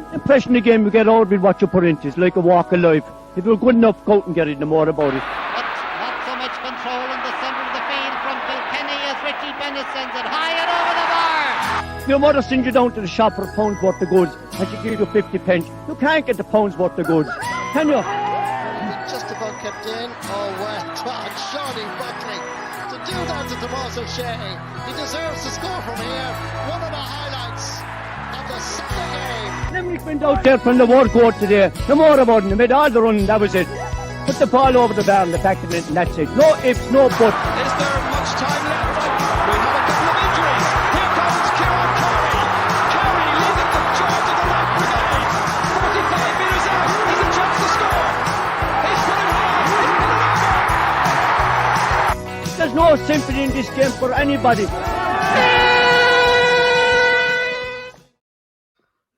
The impression the game you get out with what you put into it's like a walk of life. If you're good enough, go out and get it, no more about it. But not so much control in the centre of the field from Kilkenny as Richie Bennett sends it high and over the bar. Your mother sends you down to the shop for a pound's worth of goods and she gives you 50 pence. You can't get the pound's worth of goods, can you? Just about kept in. Oh, well done, Shawnee Buckley. To do that to 𝗧𝗹𝗸𝗁, he deserves to score from here. One of the highlights of the Sunday game. Limerick went out there from the word go today. No more about it. They made all the running, that was it. Put the ball over the bar and the back of it, and that's it. No ifs, no buts. Is there much time left? We have a couple of injuries. Here comes Kieran Carey. Carey leading the charge of the right brigade. 45 metres out. He's a chance to score. He's put it high. There's no sympathy in this game for anybody.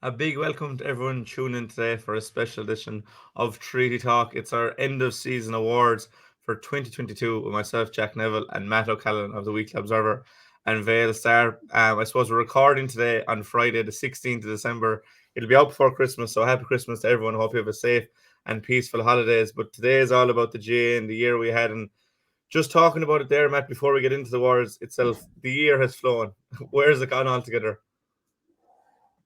A big welcome to everyone tuning in today for a special edition of Treaty Talk. It's our end of season awards for 2022 with myself, Jack Neville, and Matt O'Callaghan of the Weekly Observer and 𝗧𝗹𝗸. I suppose we're recording today on Friday, the 16th of December. It'll be out before Christmas, so happy Christmas to everyone. Hope you have a safe and peaceful holidays. But today is all about the GA and the year we had. And just talking about it there, Matt, before we get into the awards itself, the year has flown. Where has it gone altogether?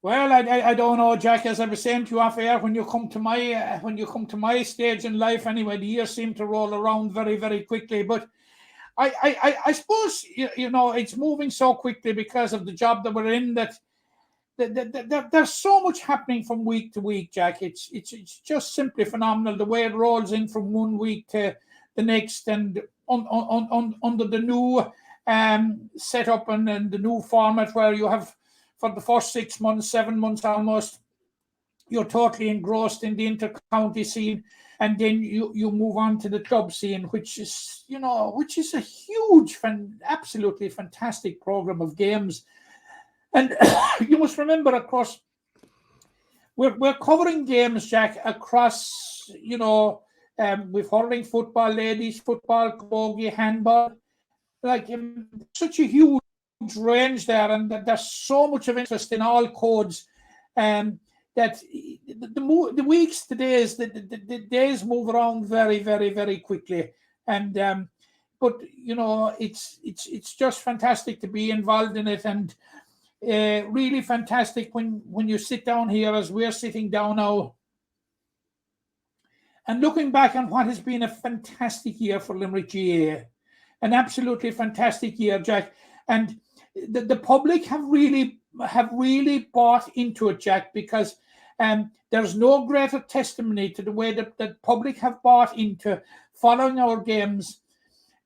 Well, I don't know, Jack. As I was saying to you off air, when you come to my stage in life, anyway, the years seem to roll around very, very quickly. But I suppose you know it's moving so quickly because of the job that we're in that there's so much happening from week to week, Jack. It's just simply phenomenal the way it rolls in from one week to the next, and under the new setup and the new format where you have. For the first 6 months, 7 months almost, you're totally engrossed in the intercounty scene, and then you move on to the club scene, which is a huge, absolutely fantastic program of games. And you must remember, of course, we're covering games, Jack, across, with hurling, football, ladies, football, camogie, handball, like such a huge range there, and there's so much of interest in all codes, that the weeks, the days, the days move around very, very, very quickly, and but it's just fantastic to be involved in it, and really fantastic when you sit down here as we're sitting down now and looking back on what has been a fantastic year for Limerick GAA, an absolutely fantastic year, Jack. And the public have really bought into it, Jack, because there's no greater testimony to the way that the public have bought into following our games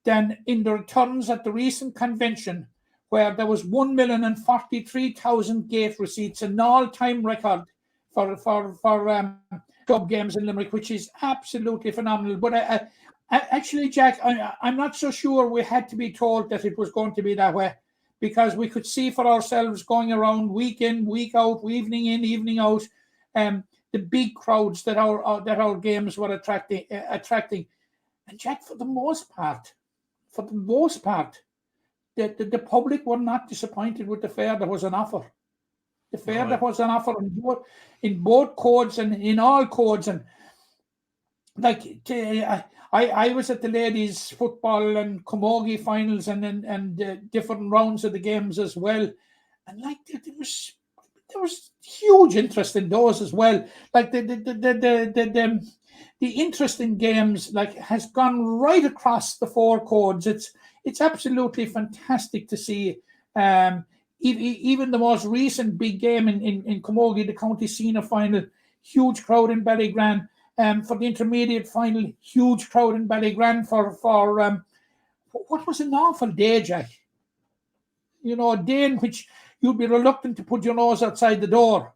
than in the returns at the recent convention, where there was 1,043,000 gate receipts, an all-time record for club games in Limerick, which is absolutely phenomenal. But actually, Jack, I'm not so sure we had to be told that it was going to be that way, because we could see for ourselves going around week in, week out, evening in, evening out, the big crowds that our games were attracting. And Jack, for the most part, the public were not disappointed with the fare that was on offer. The fare that was on offer in both codes and in all codes, and like I was at the ladies' football and camogie finals and different rounds of the games as well, and like there was huge interest in those as well. Like the interest in games like has gone right across the four codes. It's absolutely fantastic to see. Even the most recent big game in camogie, the county senior final, huge crowd in Ballygran. For the intermediate final, huge crowd in Ballygran for what was an awful day, Jack. A day in which you'd be reluctant to put your nose outside the door.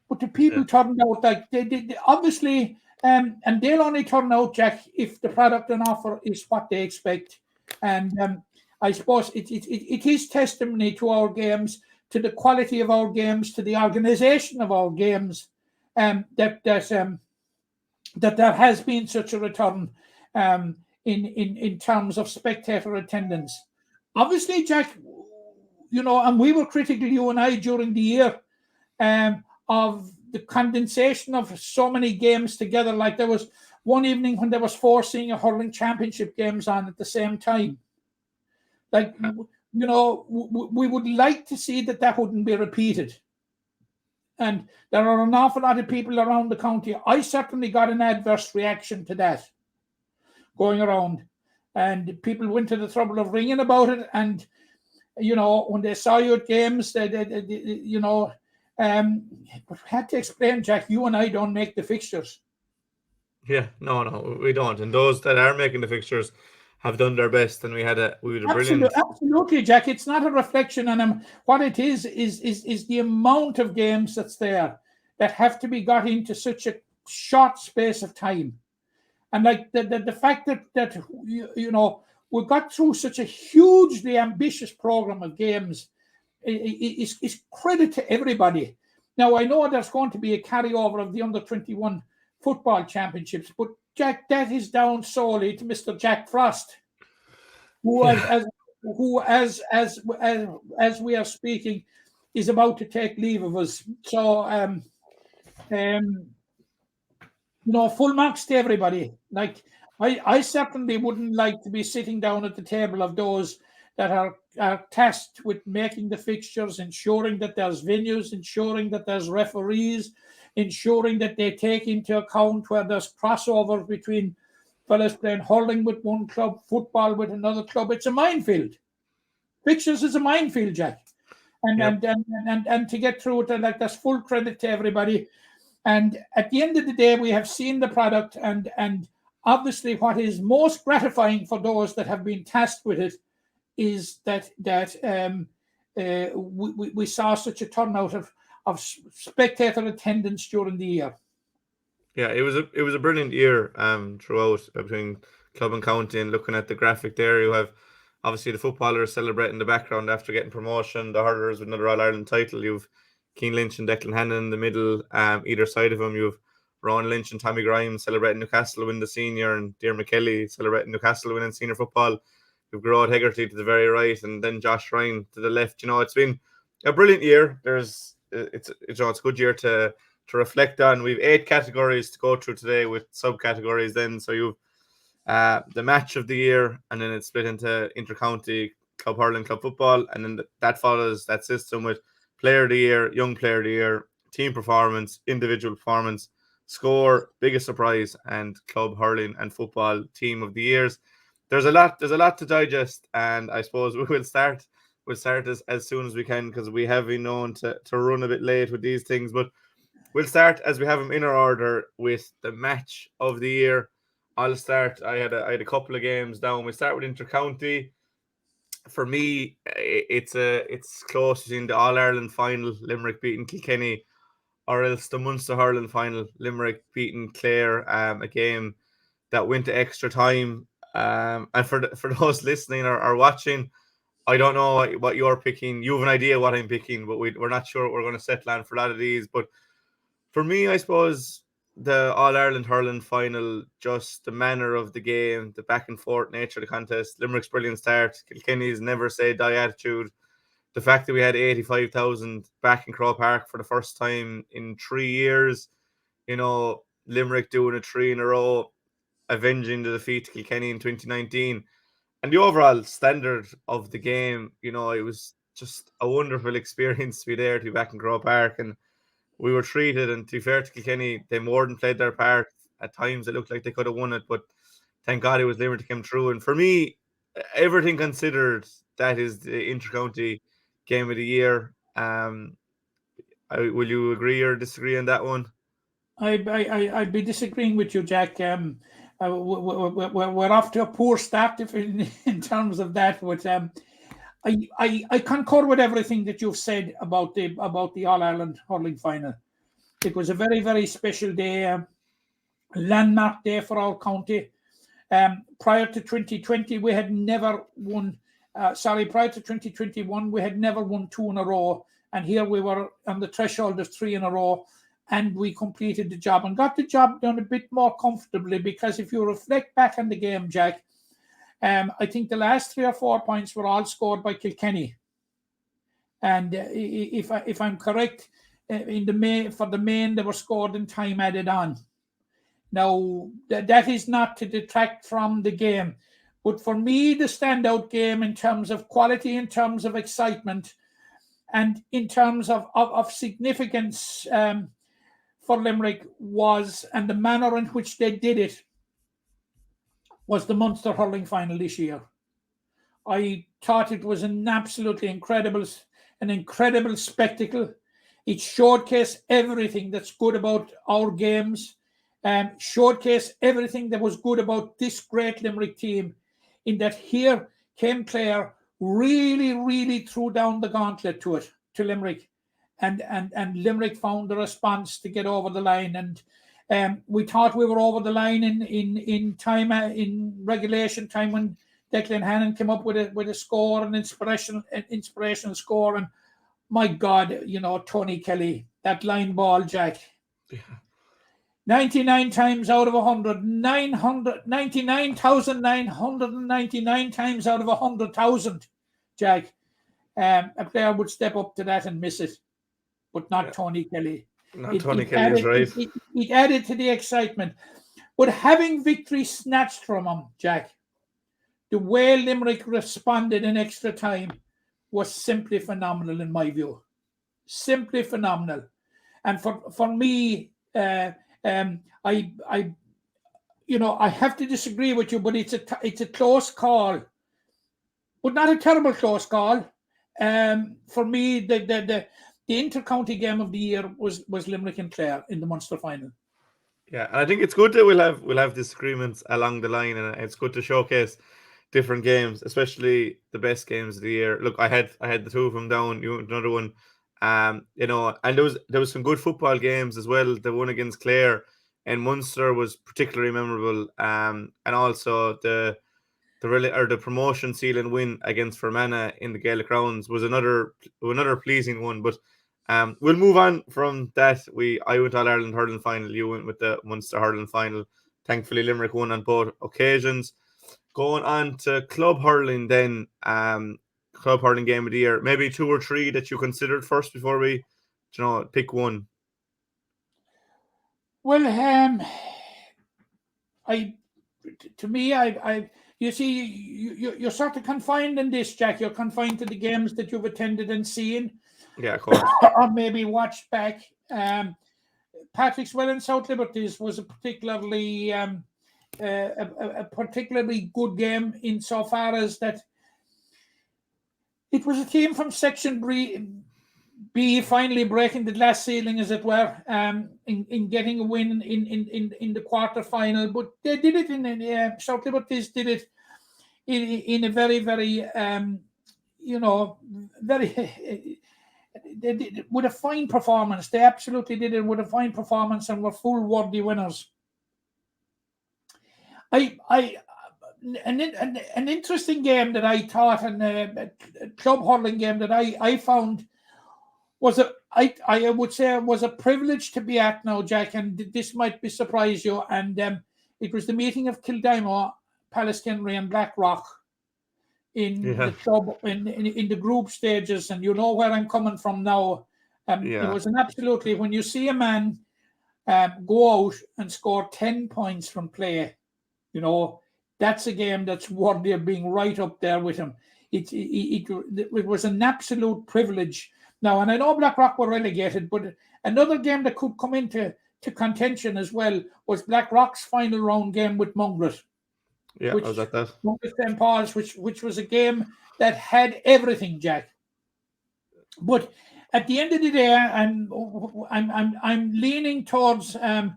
But the people turned out like they obviously, and they'll only turn out, Jack, if the product and offer is what they expect. And I suppose it is testimony to our games, to the quality of our games, to the organisation of our games, that there has been such a return in terms of spectator attendance. Obviously, Jack, and we were critical, you and I, during the year of the condensation of so many games together. Like there was one evening when there was 4 senior hurling championship games on at the same time. Like, we would like to see that wouldn't be repeated. And there are an awful lot of people around the county. I certainly got an adverse reaction to that going around. And people went to the trouble of ringing about it. And, when they saw you at games, but we had to explain, Jack, you and I don't make the fixtures. Yeah, no, we don't. And those that are making the fixtures have done their best, and we had a brilliant. Absolutely, Jack. It's not a reflection on them. What it is the amount of games that's there that have to be got into such a short space of time, and like the fact that we got through such a hugely ambitious program of games is credit to everybody. Now I know there's going to be a carryover of the under-21 football championships, but Jack, that is down solely to Mr. Jack Frost, who as we are speaking, is about to take leave of us. So, full marks to everybody. Like I certainly wouldn't like to be sitting down at the table of those that are tasked with making the fixtures, ensuring that there's venues, ensuring that there's referees, ensuring that they take into account where there's crossover between fellas playing hurling with one club, football with another club. It's a minefield. Fixtures is a minefield, Jack. And to get through it, like, that's full credit to everybody. And at the end of the day, we have seen the product, and obviously what is most gratifying for those that have been tasked with it is that we saw such a turnout of spectator attendance during the year. Yeah, it was a brilliant year throughout, between club and county. And looking at the graphic there, you have obviously the footballers celebrating in the background after getting promotion, the hurlers with another All-Ireland title. You've Cian Lynch and Declan Hannon in the middle, either side of him. You've Ron Lynch and Tommy Grimes celebrating Newcastle win the senior, and Diarmuid Kelly celebrating Newcastle winning senior football. You've Gerard Hegarty to the very right, and then Josh Ryan to the left. It's been a brilliant year. It's a good year to reflect on. We've 8 categories to go through today with subcategories then. So you've the match of the year, and then it's split into intercounty, club hurling, club football, and then that follows that system with player of the year, young player of the year, team performance, individual performance, score, biggest surprise, and club hurling and football team of the years. There's a lot to digest, and I suppose we'll start as soon as we can, because we have been known to run a bit late with these things. But we'll start as we have them in our order with the match of the year. I'll start. I had a couple of games down. We start with intercounty. For me, it's close between the All-Ireland final, Limerick beating Kilkenny, or else the Munster hurling final, Limerick beating Clare, a game that went to extra time. And for those listening or watching, I don't know what you're picking. You have an idea what I'm picking, but we're not sure what we're going to settle on for a lot of these. But for me, I suppose the All-Ireland hurling final, just the manner of the game, the back and forth nature of the contest, Limerick's brilliant start, Kilkenny's never say die attitude, the fact that we had 85,000 back in Croke Park for the first time in 3 years, Limerick doing a 3 in a row, avenging the defeat to Kilkenny in 2019. And the overall standard of the game, it was just a wonderful experience to be there, to be back in Croke Park. And we were treated, and to be fair to Kilkenny, they more than played their part. At times it looked like they could have won it, but thank God it was Limerick that came through. And for me, everything considered, that is the intercounty game of the year. Will you agree or disagree on that one? I'd be disagreeing with you, Jack. We're off to a poor start in terms of that. But I concur with everything that you've said about the All-Ireland hurling final. It was a very, very special day, a landmark day for our county. Prior to 2020, we had never won. Prior to 2021, we had never won 2 in a row, and here we were on the threshold of 3 in a row. And we completed the job and got the job done a bit more comfortably, because if you reflect back on the game, Jack, I think the last 3 or 4 points were all scored by Kilkenny. And if I'm correct, in the main for the main that were scored in time added on. Now that is not to detract from the game, but for me the standout game in terms of quality, in terms of excitement, and in terms of significance for Limerick was, and the manner in which they did it, was the Munster hurling final this year. I thought it was an absolutely incredible spectacle. It showcased everything that's good about our games, showcased everything that was good about this great Limerick team, in that here came Clare, really threw down the gauntlet to Limerick, and Limerick found the response to get over the line. And we thought we were over the line in regulation time, when Declan Hannon came up with a score, an inspirational score. And my God, Tony Kelly, that line ball, Jack. Yeah. 99 times out of 100, 99,999 times out of 100,000, Jack. A player would step up to that and miss it, but not Tony Kelly. Tony Kelly is right. It added to the excitement. But having victory snatched from him, Jack, the way Limerick responded in extra time was simply phenomenal in my view. Simply phenomenal. And for me, I have to disagree with you, but it's a close call, but not a terrible close call. For me, the intercounty game of the year was Limerick and Clare in the Munster final. Yeah, and I think it's good that we'll have disagreements along the line, and it's good to showcase different games, especially the best games of the year. Look, I had the two of them down. You another one, and there was some good football games as well. The one against Clare and Munster was particularly memorable, and also the promotion sealing win against Fermanagh in the Gaelic rounds was another pleasing one. But we'll move on from that. I went All Ireland hurling final. You went with the Munster hurling final. Thankfully, Limerick won on both occasions. Going on to club hurling then, club hurling game of the year. Maybe two or three that you considered first before we, pick one. Well, you see, you're sort of confined in this, Jack. You're confined to the games that you've attended and seen. Yeah, of course. Or maybe watched back. Patrick's Well and South Liberties was a particularly good game insofar as that it was a team from Section B finally breaking the glass ceiling, as it were, in getting a win in the quarter final. But they did it South Liberties did it in a very, very they did it with a fine performance. They absolutely did it with a fine performance and were full worthy winners. An interesting game that I thought, and a club hurling game that I found was I would say was a privilege to be at now, Jack, and this might surprise you. And it was the meeting of Kildimo, Palestinian and Blackrock in the club in the group stages, and you know where I'm coming from now. It was an absolutely, when you see a man go out and score 10 points from play, that's a game that's worthy of being right up there with him. It was an absolute privilege. Now, and I know Blackrock were relegated, but another game that could come into contention as well was Blackrock's final round game with Mungret. Yeah, I was at that. Mungret St. Paul's, which was a game that had everything, Jack. But at the end of the day, I'm leaning towards a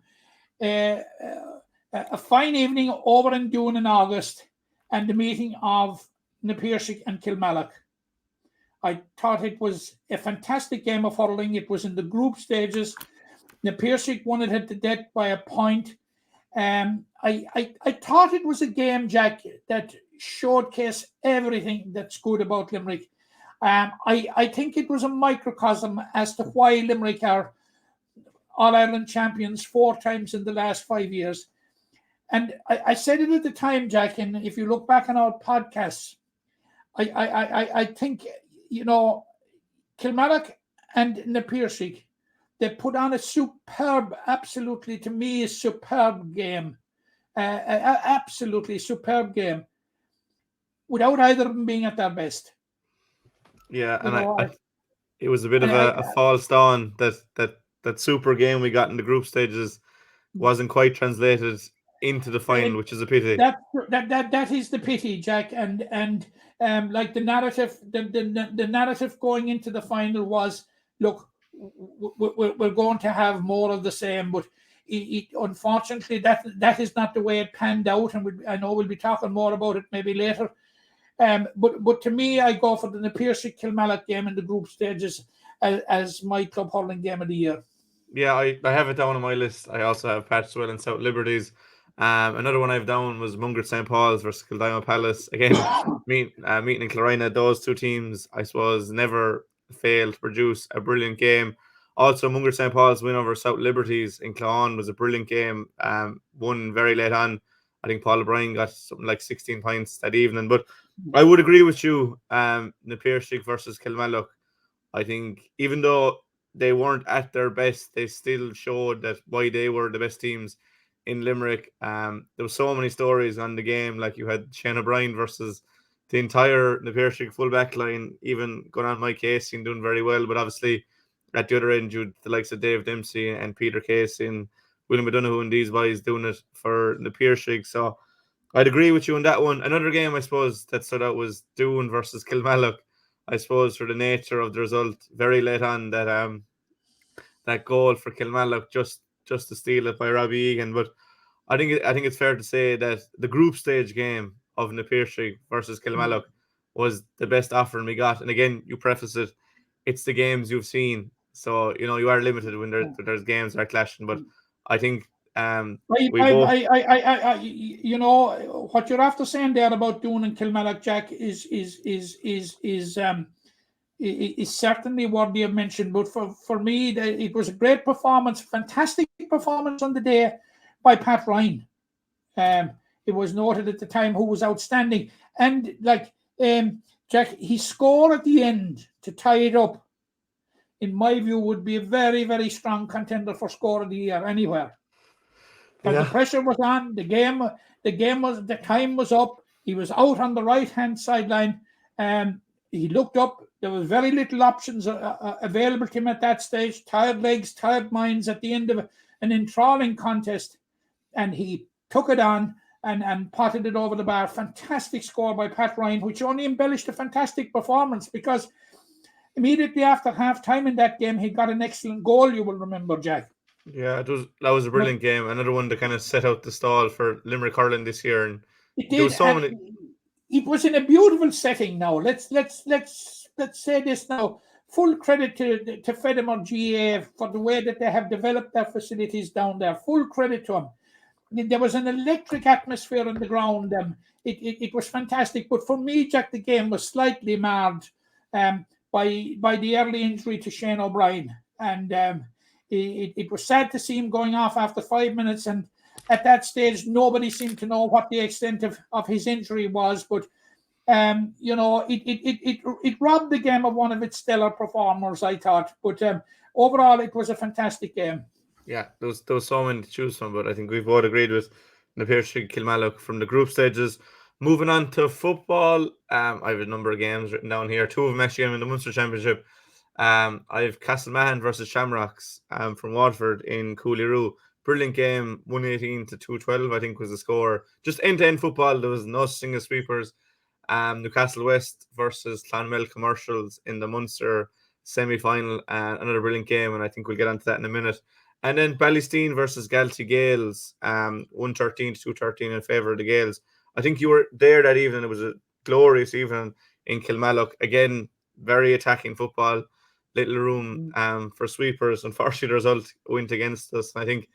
fine evening over in Doon in August and the meeting of Na Piarsaigh and Kilmallock. I thought it was a fantastic game of hurling. It was in the group stages. Na Piarsaigh won it at the death by a point. I thought it was a game, Jack, that showcased everything that's good about Limerick. I think it was a microcosm as to why Limerick are All-Ireland champions 4 times in the last 5 years. And I said it at the time, Jack, and if you look back on our podcasts, I think, Kilmallock and Na Piarsaigh They put on a superb, absolutely, to me, a superb game. Absolutely superb game, without either of them being at their best. Yeah, You and know, it was a bit of a false dawn that super game we got in the group stages wasn't quite translated into the final, which is a pity. That is the pity, Jack. And like the narrative, the narrative going into the final was, look, we're going to have more of the same, but unfortunately that is not the way it panned out, and I know we'll be talking more about it maybe later. But to me, I go for the Na Piarsaigh Kilmallock game in the group stages as my club hurling game of the year. Yeah, I have it down on my list. I also have Patswell and South Liberties. Another one I've down was Mungret St. Paul's versus Kildima Palace. Again, meeting in Clarina, those two teams, I suppose, never failed to produce a brilliant game. Also, Mungret St. Paul's win over South Liberties in Cloughan was a brilliant game. Won very late on. I think Paul O'Brien got something like 16 points that evening. But I would agree with you, Na Piarsaigh versus Kilmallock. I think even though they weren't at their best, they still showed that why they were the best teams in Limerick. There were so many stories on the game, like you had Shane O'Brien versus the entire Na Piarsaigh full back line, even going on Mike Casey and doing very well. But obviously, at the other end, you had the likes of Dave Dempsey and Peter Casey and William McDonough and these boys doing it for Na Piarsaigh. So I'd agree with you on that one. Another game, I suppose, that stood out was Doon versus Kilmallock. I suppose for the nature of the result, very late on that goal for Kilmallock just to steal it by Robbie Egan. But I think it's fair to say that the group stage game of Na Piarsaigh versus Kilmallock was the best offering we got. And again, you preface it, it's the games you've seen, so you know you are limited when there's games that are clashing. But I think you know what you're after saying there about Doon and Kilmallock, Jack, is certainly worthy of mention. But for me, it was a great performance, fantastic performance on the day by Pat Ryan. It was noted at the time who was outstanding, and like Jack, he scored at the end to tie it up. In my view, would be a very, very strong contender for score of the year anywhere. Because the pressure was on, the time was up. He was out on the right-hand sideline. He looked up. There was very little options available to him at that stage. Tired legs, tired minds at the end of an enthralling contest. And he took it on and potted it over the bar. Fantastic score by Pat Ryan, which only embellished a fantastic performance, because immediately after half-time in that game, he got an excellent goal, you will remember, Jack. Yeah, that was a brilliant game. Another one that kind of set out the stall for Limerick hurling this year, and it did. There was so many. It was in a beautiful setting. Now let's say this now. Full credit to 𝗧𝗹𝗸 for the way that they have developed their facilities down there. Full credit to them. There was an electric atmosphere on the ground. It was fantastic. But for me, Jack, the game was slightly marred by the early injury to Shane O'Brien, and it was sad to see him going off after 5 minutes, and at that stage nobody seemed to know what the extent of his injury was. But you know, it robbed the game of one of its stellar performers, I thought. But overall, it was a fantastic game. Yeah, there was so many to choose from, but I think we've both agreed with Na Piarsaigh Kilmallock from the group stages. Moving on to football, I have a number of games written down here. Two of them actually in the Munster Championship. I have Castlemahon versus Shamrocks from Waterford in Cooley-Roo. Brilliant game, 118 to 212, I think was the score. Just end-to-end football. There was no single sweepers. Newcastle West versus Clonmel Commercials in the Munster semi-final. Another brilliant game, and I think we'll get onto that in a minute. And then Ballysteen versus Galtee Gales, 113 to 213 in favour of the Gales. I think you were there that evening. It was a glorious evening in Kilmallock. Again, very attacking football. Little room for sweepers. Unfortunately, the result went against us. I think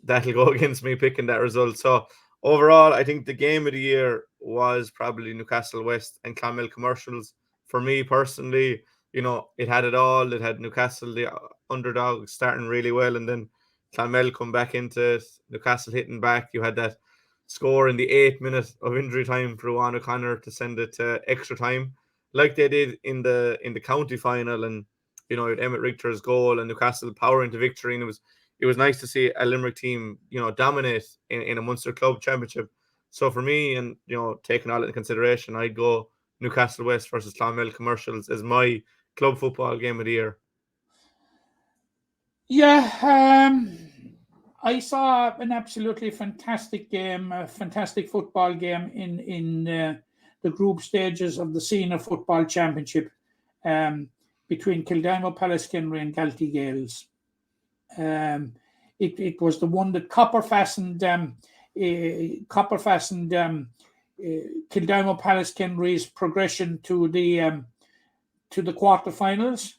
that'll go against me picking that result. So overall, I think the game of the year was probably Newcastle West and Clonmel Commercials. For me personally, you know, it had it all. It had Newcastle, the underdog, starting really well, and then Clonmel come back into it. Newcastle hitting back. You had that score in the 8th minute of injury time for Juan O'Connor to send it to extra time, like they did in the county final. And you know, Emmett Richter's goal and Newcastle power into victory, and it was nice to see a Limerick team, you know, dominate in a Munster Club Championship. So for me, and you know, taking all into consideration, I'd go Newcastle West versus Clonmel Commercials as my club football game of the year. Yeah, I saw an absolutely fantastic game, a fantastic football game in the group stages of the Senior Football Championship between Kildimo-Pallaskenry and Galtee Gales. It was the one that copper fastened Kildimo-Pallaskenry's progression to the quarterfinals.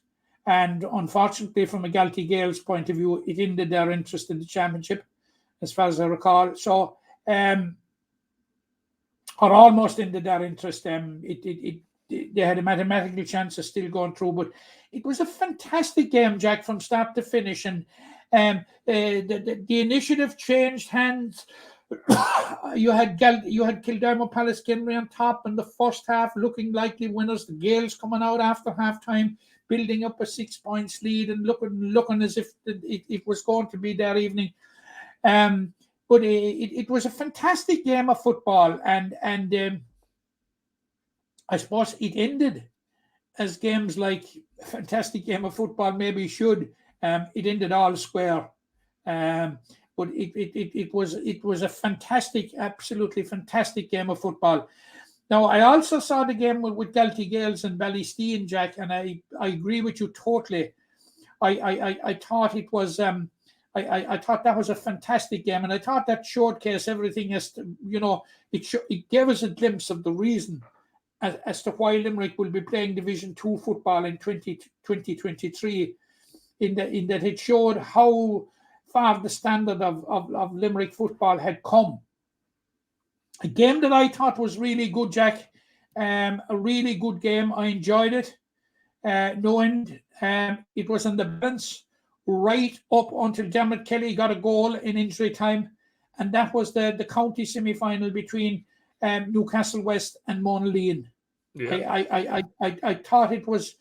And unfortunately, from a Galtee Gales point of view, it ended their interest in the championship, as far as I recall. So, or almost ended their interest. They had a mathematical chance of still going through, but it was a fantastic game, Jack, from start to finish. And the initiative changed hands. You had Kildimo-Pallaskenry on top in the first half, looking likely winners. The Gales coming out after halftime, building up a 6 points lead and looking as if it was going to be their evening. But it was a fantastic game of football, and I suppose it ended as games like a fantastic game of football maybe should. It ended all square. But it was a fantastic, absolutely fantastic game of football. Now, I also saw the game with Galtee Gales and Ballysteen, Jack, and I agree with you totally. I thought it was I thought that was a fantastic game, and I thought that showcased everything as to, you know, it gave us a glimpse of the reason as to why Limerick will be playing Division 2 football in 2023, in that it showed how far the standard of Limerick football had come. A game that I thought was really good, Jack. A really good game. I enjoyed it. Knowing it was on the balance right up until Dermot Kelly got a goal in injury time, and that was the county semi-final between Newcastle West and Monaghan. Yeah. I thought it was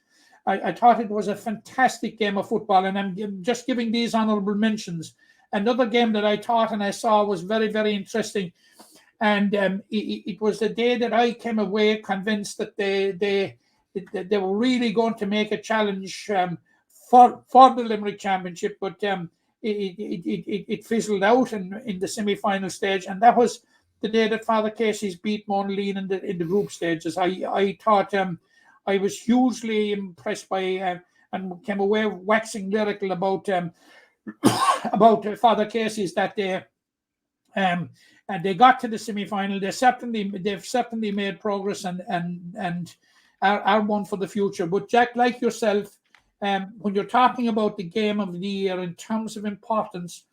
a fantastic game of football, and I'm just giving these honourable mentions. Another game that I thought and I saw was very, very interesting. And it was the day that I came away convinced that they were really going to make a challenge for the Limerick Championship, but it fizzled out in the semi-final stage, and that was the day that Father Casey's beat Monaghan in the group stages. I thought I was hugely impressed by and came away waxing lyrical about Father Casey's that day. And they got to the semi-final. They've certainly made progress and are one for the future. But Jack, like yourself, when you're talking about the game of the year in terms of importance,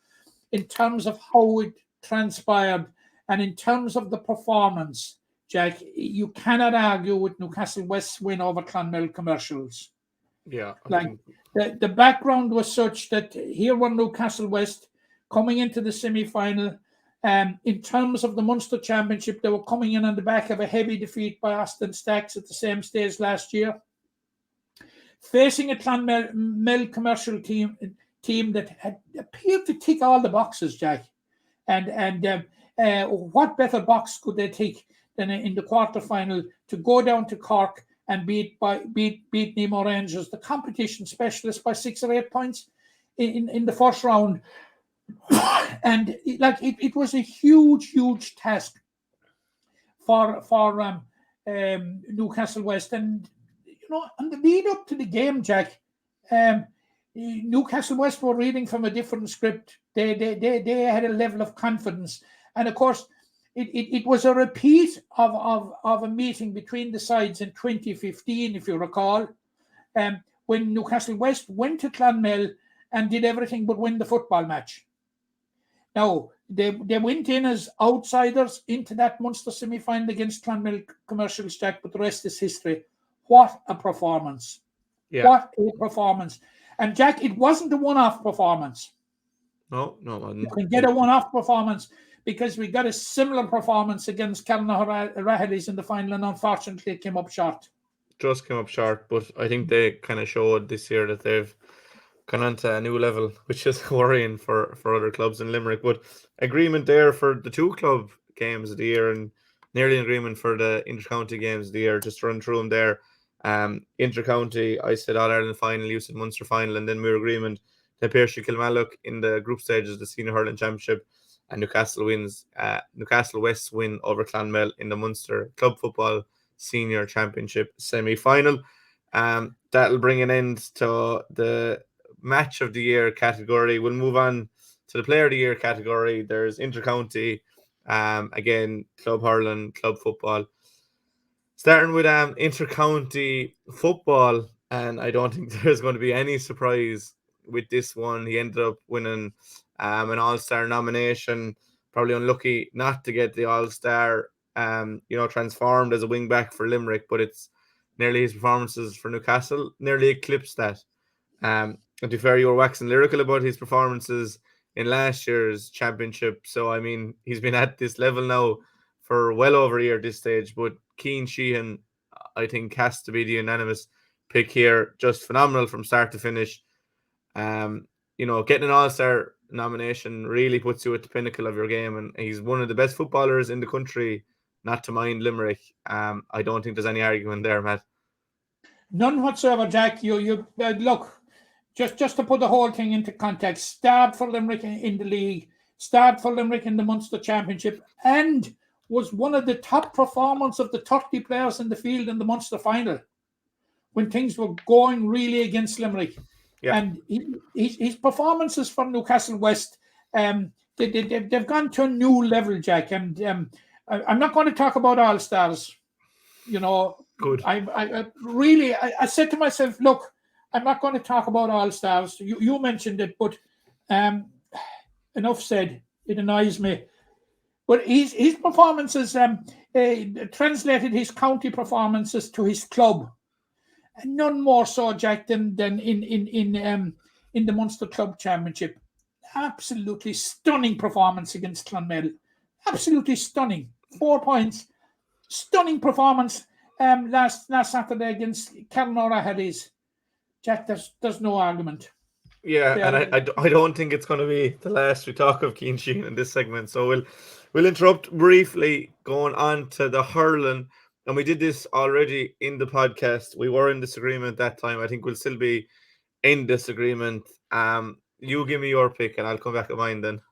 in terms of how it transpired, and in terms of the performance, Jack, you cannot argue with Newcastle West's win over Clonmel Commercials. Yeah, the background was such that here were Newcastle West coming into the semi-final. In terms of the Munster Championship, they were coming in on the back of a heavy defeat by Austin Stacks at the same stage last year, facing a Clonmel Commercial team that had appeared to tick all the boxes, Jack. And what better box could they tick than in the quarterfinal to go down to Cork and beat Nemo Rangers, the competition specialist, by 6 or 8 points in the first round. And it was a huge task for Newcastle West. And you know, on the lead up to the game, Jack, Newcastle West were reading from a different script. They had a level of confidence, and of course, it was a repeat of a meeting between the sides in 2015, if you recall, when Newcastle West went to Clonmel and did everything but win the football match. Now, they went in as outsiders into that Munster semi-final against Clonmel Commercials, Jack, but the rest is history. What a performance. Yeah. What a performance. And Jack, it wasn't a one-off performance. No. You can get a one-off performance because we got a similar performance against Carlow Rahilly's in the final, and unfortunately it came up short. just came up short, but I think they kind of showed this year that they've gone on to a new level, which is worrying for other clubs in Limerick. But agreement there for the two club games of the year, and nearly in agreement for the intercounty games of the year. Just to run through them there. Intercounty, I said All-Ireland final, you said Munster final, and then we were agreement that 𝗧𝗹𝗸𝗁 in the group stages, the Senior Hurling Championship, and Newcastle West win over 𝗧𝗹𝗸𝗁 in the Munster Club Football Senior Championship semi-final. That'll bring an end to the match of the year category. We'll move on to the player of the year category. There's intercounty, again, club hurling, club football. Starting with intercounty football, and I don't think there's going to be any surprise with this one. He ended up winning an All-Star nomination. Probably unlucky not to get the All-Star, transformed as a wing-back for Limerick, but it's nearly his performances for Newcastle nearly eclipsed that. And to be fair, you were waxing lyrical about his performances in last year's championship. So, I mean, he's been at this level now for well over a year at this stage. But Cian Sheehan, I think, has to be the unanimous pick here. Just phenomenal from start to finish. Getting an All-Star nomination really puts you at the pinnacle of your game. And he's one of the best footballers in the country, not to mind Limerick. I don't think there's any argument there, Matt. None whatsoever, Jack. You look, just to put the whole thing into context, starred for Limerick in the league, starred for Limerick in the Munster Championship, and was one of the top performers of the 30 players in the field in the Munster final when things were going really against Limerick. Yeah. And his performances for Newcastle West, they've gone to a new level, Jack. And I'm not going to talk about All-Stars, Good. I said to myself, look, I'm not going to talk about All-Stars. You mentioned it, but enough said. It annoys me. But his performances translated his county performances to his club. And none more so, Jack, than in the Munster Club Championship. Absolutely stunning performance against 𝗧𝗹𝗸𝗁. Absolutely stunning. 4 points. Stunning performance last Saturday against Carnora Haddies. Jack, there's no argument. Yeah, and I don't think it's going to be the last we talk of Cian Sheehan in this segment. So we'll interrupt briefly, going on to the hurling. And we did this already in the podcast. We were in disagreement that time. I think we'll still be in disagreement. You give me your pick, and I'll come back to mine then.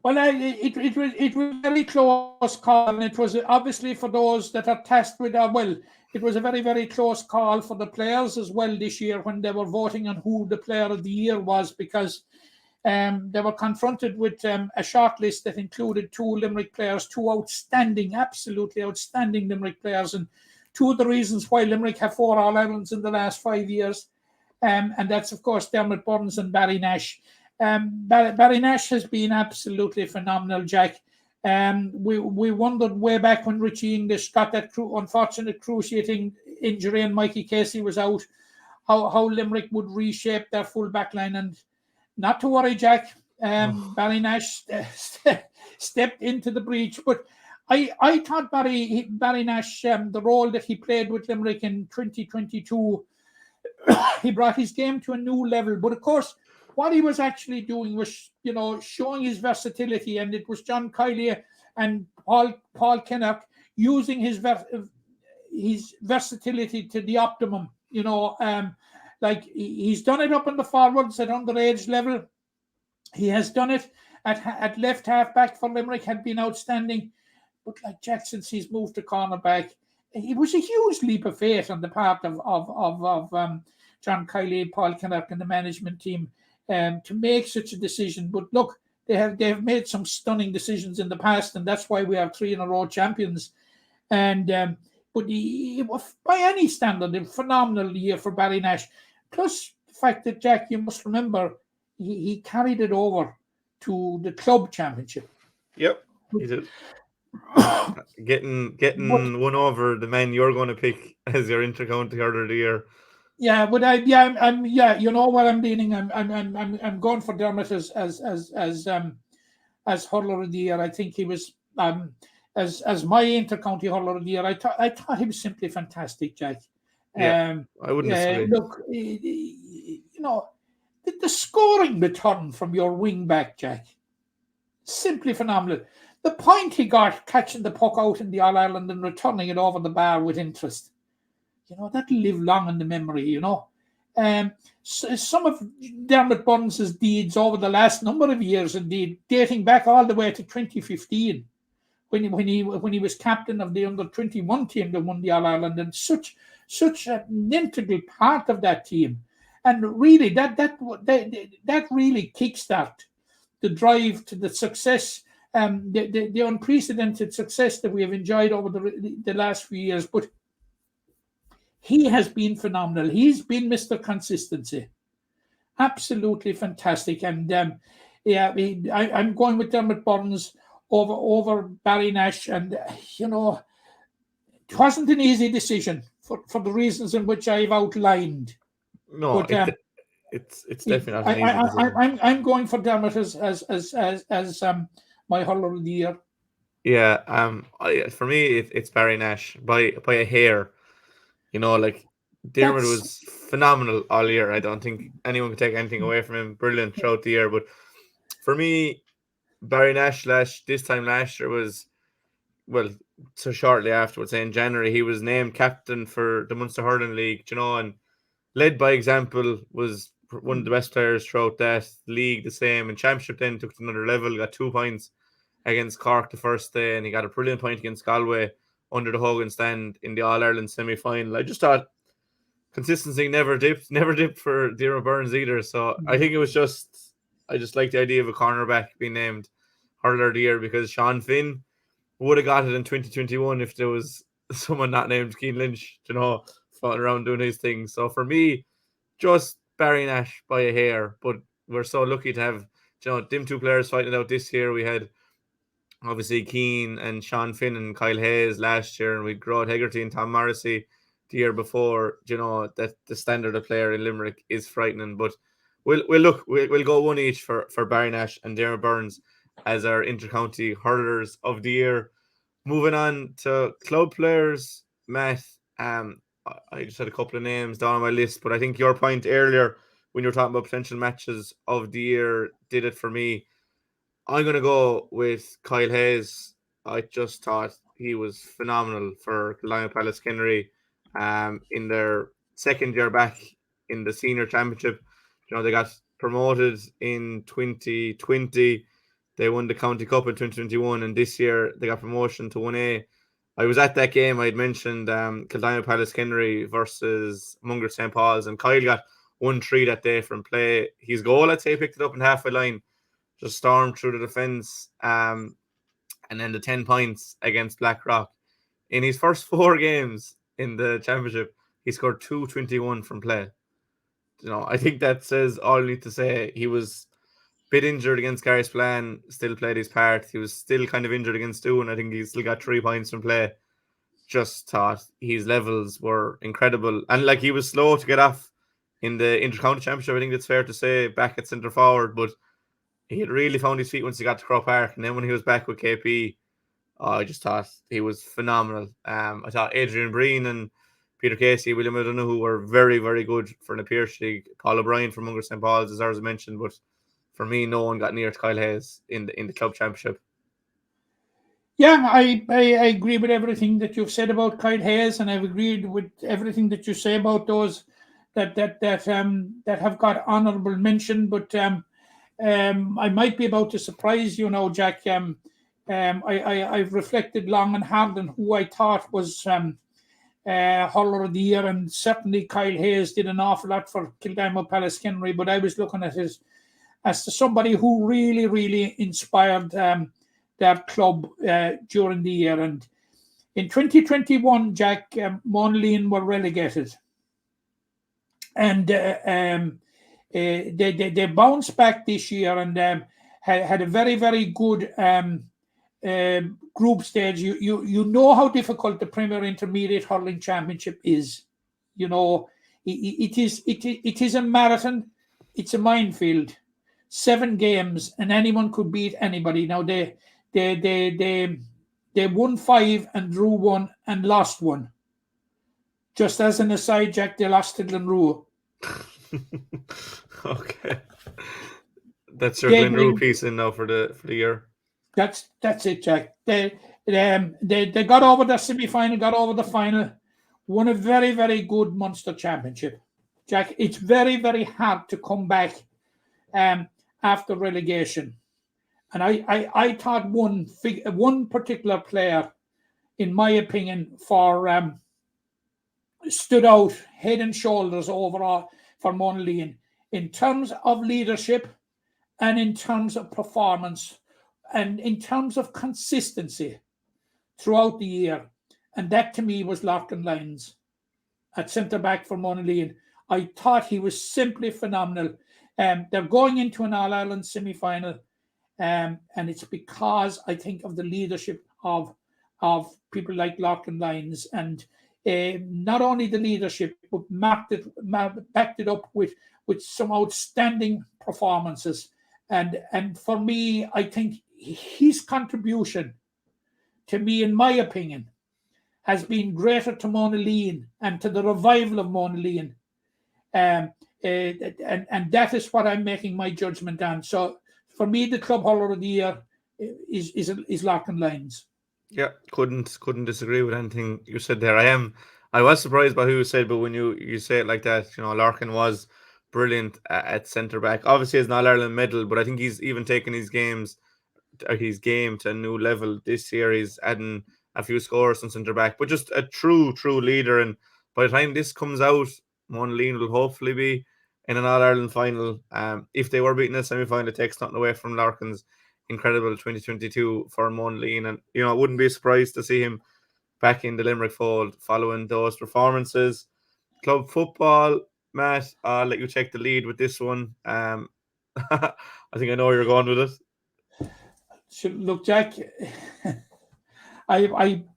Well, it was a very close call, and it was obviously for those that are tasked with it was a very, very close call for the players as well this year when they were voting on who the player of the year was, because they were confronted with a shortlist that included two Limerick players, two absolutely outstanding Limerick players, and two of the reasons why Limerick have 4 All-Irelands in the last 5 years. And that's, of course, Dermot Burns and Barry Nash. Barry Nash has been absolutely phenomenal, Jack. We wondered way back when Richie English got that unfortunate cruciating injury and Mikey Casey was out, how Limerick would reshape their full back line. And not to worry, Jack, Barry Nash stepped into the breach. But I thought Barry Nash, the role that he played with Limerick in 2022, he brought his game to a new level. But of course, what he was actually doing was, showing his versatility, and it was John Kiley and Paul Kinnock using his versatility to the optimum. Like he's done it up in the forwards at underage level. He has done it at left half back for Limerick, had been outstanding. But like Jack, since he's moved to cornerback, it was a huge leap of faith on the part of John Kiley, Paul Kinnock, and the management team to make such a decision. But look, they have made some stunning decisions in the past, and that's why we have 3 in a row champions. And but he was, by any standard, a phenomenal year for Barry Nash. Plus the fact that, Jack, you must remember, he carried it over to the club championship. Yep, he did. Getting one over the man you're going to pick as your intercounty hurler of the year. Yeah, but you know what I'm leaning. I'm going for Dermot as hurler of the year. I think he was as my intercounty hurler of the year. I thought he was simply fantastic, Jack. Yeah, I wouldn't disagree. Look, you know, the scoring return from your wing back, Jack, simply phenomenal. The point he got catching the puck out in the All Ireland and returning it over the bar with interest, you know, that'll live long in the memory, you know. Some of Dermot Burns' deeds over the last number of years, indeed, dating back all the way to 2015, when he was captain of the under-21 team that won the All Ireland, and such an integral part of that team, and really that really kickstarted the drive to the success, the unprecedented success that we have enjoyed over the last few years. But he has been phenomenal. He's been Mr. Consistency. Absolutely fantastic. And I'm going with Dermot Burns over Barry Nash. And, you know, it wasn't an easy decision for the reasons in which I've outlined. No, but, it's definitely not an easy decision. I'm going for Dermot as my hurler of the year. Yeah, for me, it's Barry Nash by a hair. You know, like, Dermot was phenomenal all year. I don't think anyone can take anything away from him. Brilliant throughout the year. But for me, Barry Nash this time last year was, well, so shortly afterwards, in January, he was named captain for the Munster Hurling League, you know, and led by example, was one of the best players throughout that league, the same. And championship then took it to another level, got 2 points against Cork the first day, and he got a brilliant point against Galway under the Hogan stand in the All-Ireland semi-final. I just thought consistency never dipped for Dermot Burns either. So I think it was I just like the idea of a cornerback being named Hurler of the Year, because Sean Finn would have got it in 2021 if there was someone not named Cian Lynch, you know, floating around doing his thing. So for me, just Barry Nash by a hair. But we're so lucky to have, you know, them 2 players fighting it out this year. We had obviously Keane and Sean Finn and Kyle Hayes last year, and we Grod Hegarty and Tom Morrissey the year before. You know, that the standard of player in Limerick is frightening. But we'll go one each for Barry Nash and Dermot Burns as our intercounty hurlers of the year. Moving on to club players, Matt. I just had a couple of names down on my list, but I think your point earlier when you were talking about potential matches of the year did it for me. I'm going to go with Kyle Hayes. I just thought he was phenomenal for 𝗧𝗹𝗪 in their second year back in the senior championship. You know, they got promoted in 2020. They won the County Cup in 2021, and this year they got promotion to 1A. I was at that game. I had mentioned 𝗧𝗹𝗪 versus Munger St. Paul's, and Kyle got 1-3 that day from play. His goal, I'd say, picked it up in halfway line, just stormed through the defence, and then the 10 points against Blackrock. In his first 4 games in the championship, he scored 2-21 from play. You know, I think that says all you need to say. He was a bit injured against Carrisplan, still played his part. He was still kind of injured against Doon. I think he still got 3 points from play. Just thought his levels were incredible. And like, he was slow to get off in the Intercounty Championship, I think it's fair to say, back at centre forward, but he had really found his feet once he got to Croke Park. And then when he was back with KP, I just thought he was phenomenal. I thought Adrian Breen and Peter Casey, William O'Donoghue were very, very good for an Pierce League. Paul O'Brien from Munger St. Paul's, as ours mentioned, but for me, no one got near to Kyle Hayes in the club championship. Yeah, I agree with everything that you've said about Kyle Hayes, and I've agreed with everything that you say about those that have got honourable mention. But I might be about to surprise you now, Jack. I've reflected long and hard on who I thought was hurler of the year, and certainly Kyle Hayes did an awful lot for Kildimo-Pallaskenry, but I was looking at his as to somebody who really, really inspired their club during the year. And in 2021, Jack, Monaghan were relegated, and they bounced back this year and had a very, very good group stage. You know how difficult the Premier Intermediate Hurling Championship is. You know, it is a marathon. It's a minefield. 7 games, and anyone could beat anybody. Now they They won 5 and drew 1 and lost 1. Just as an aside, Jack, they lost to Glenroe. Okay. That's your They Glenroe bring- piece in now for the year. That's it, Jack. They got over the semi-final, got over the final, won a very, very good Munster Championship. Jack, it's very, very hard to come back after relegation. And I thought one particular player, in my opinion, stood out head and shoulders overall for Monaghan in terms of leadership and in terms of performance and in terms of consistency throughout the year. And that to me was Larkin Lyons at centre-back for Monaghan. I thought he was simply phenomenal. They're going into an All-Ireland semi-final, and it's because I think of the leadership of people like Larkin Lyons, and not only the leadership, but backed it up with some outstanding performances. And for me, I think his contribution to me, in my opinion, has been greater to Monaghan and to the revival of Monaghan. And that is what I'm making my judgment on. So for me, the club hurler of the year is Larkin Lyons. Yeah, couldn't disagree with anything you said there. I was surprised by who you said, but when you say it like that, Larkin was brilliant at centre back. Obviously, he's an All-Ireland medal, but I think he's even taken his game to a new level this year. He's adding a few scores on centre back, but just a true leader. And by the time this comes out, Monaghan will hopefully be in an All-Ireland final. If they were beaten in a semi-final, it takes nothing away from Larkin's incredible 2022 for Monaghan. And, I wouldn't be surprised to see him back in the Limerick fold following those performances. Club football, Matt, I'll let you take the lead with this one. I think I know where you're going with it. So, look, Jack, there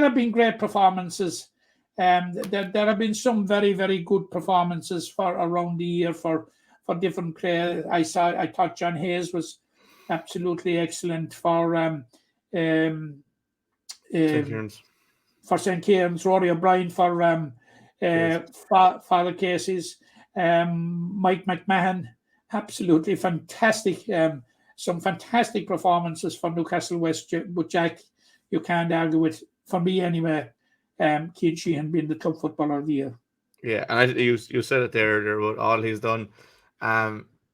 have been great performances. There have been some very, very good performances for around the year for different players. I thought John Hayes was absolutely excellent for St. Kieran's. For St. Kieran's, Rory O'Brien for Father Casey's, Mike McMahon, absolutely fantastic. Some fantastic performances for Newcastle West, but Jack, you can't argue with, for me anyway, Cian Sheehan being the club footballer of the year. Yeah, and you said it there about all he's done.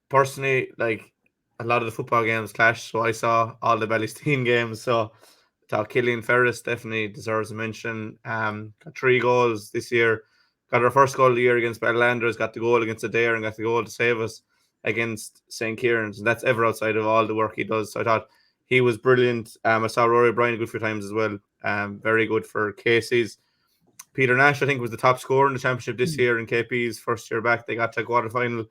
Personally, like, a lot of the football games clash, so I saw all the Ballysteen games. So I thought Killian Ferris definitely deserves a mention. Got 3 goals this year. Got our first goal of the year against Badlanders, got the goal against Adair, and got the goal to save us against St. Kieran's. And that's ever outside of all the work he does. So I thought he was brilliant. I saw Rory O'Brien a good few times as well. Very good for Casey's. Peter Nash, I think, was the top scorer in the championship this year in KP's first year back. They got to quarter final.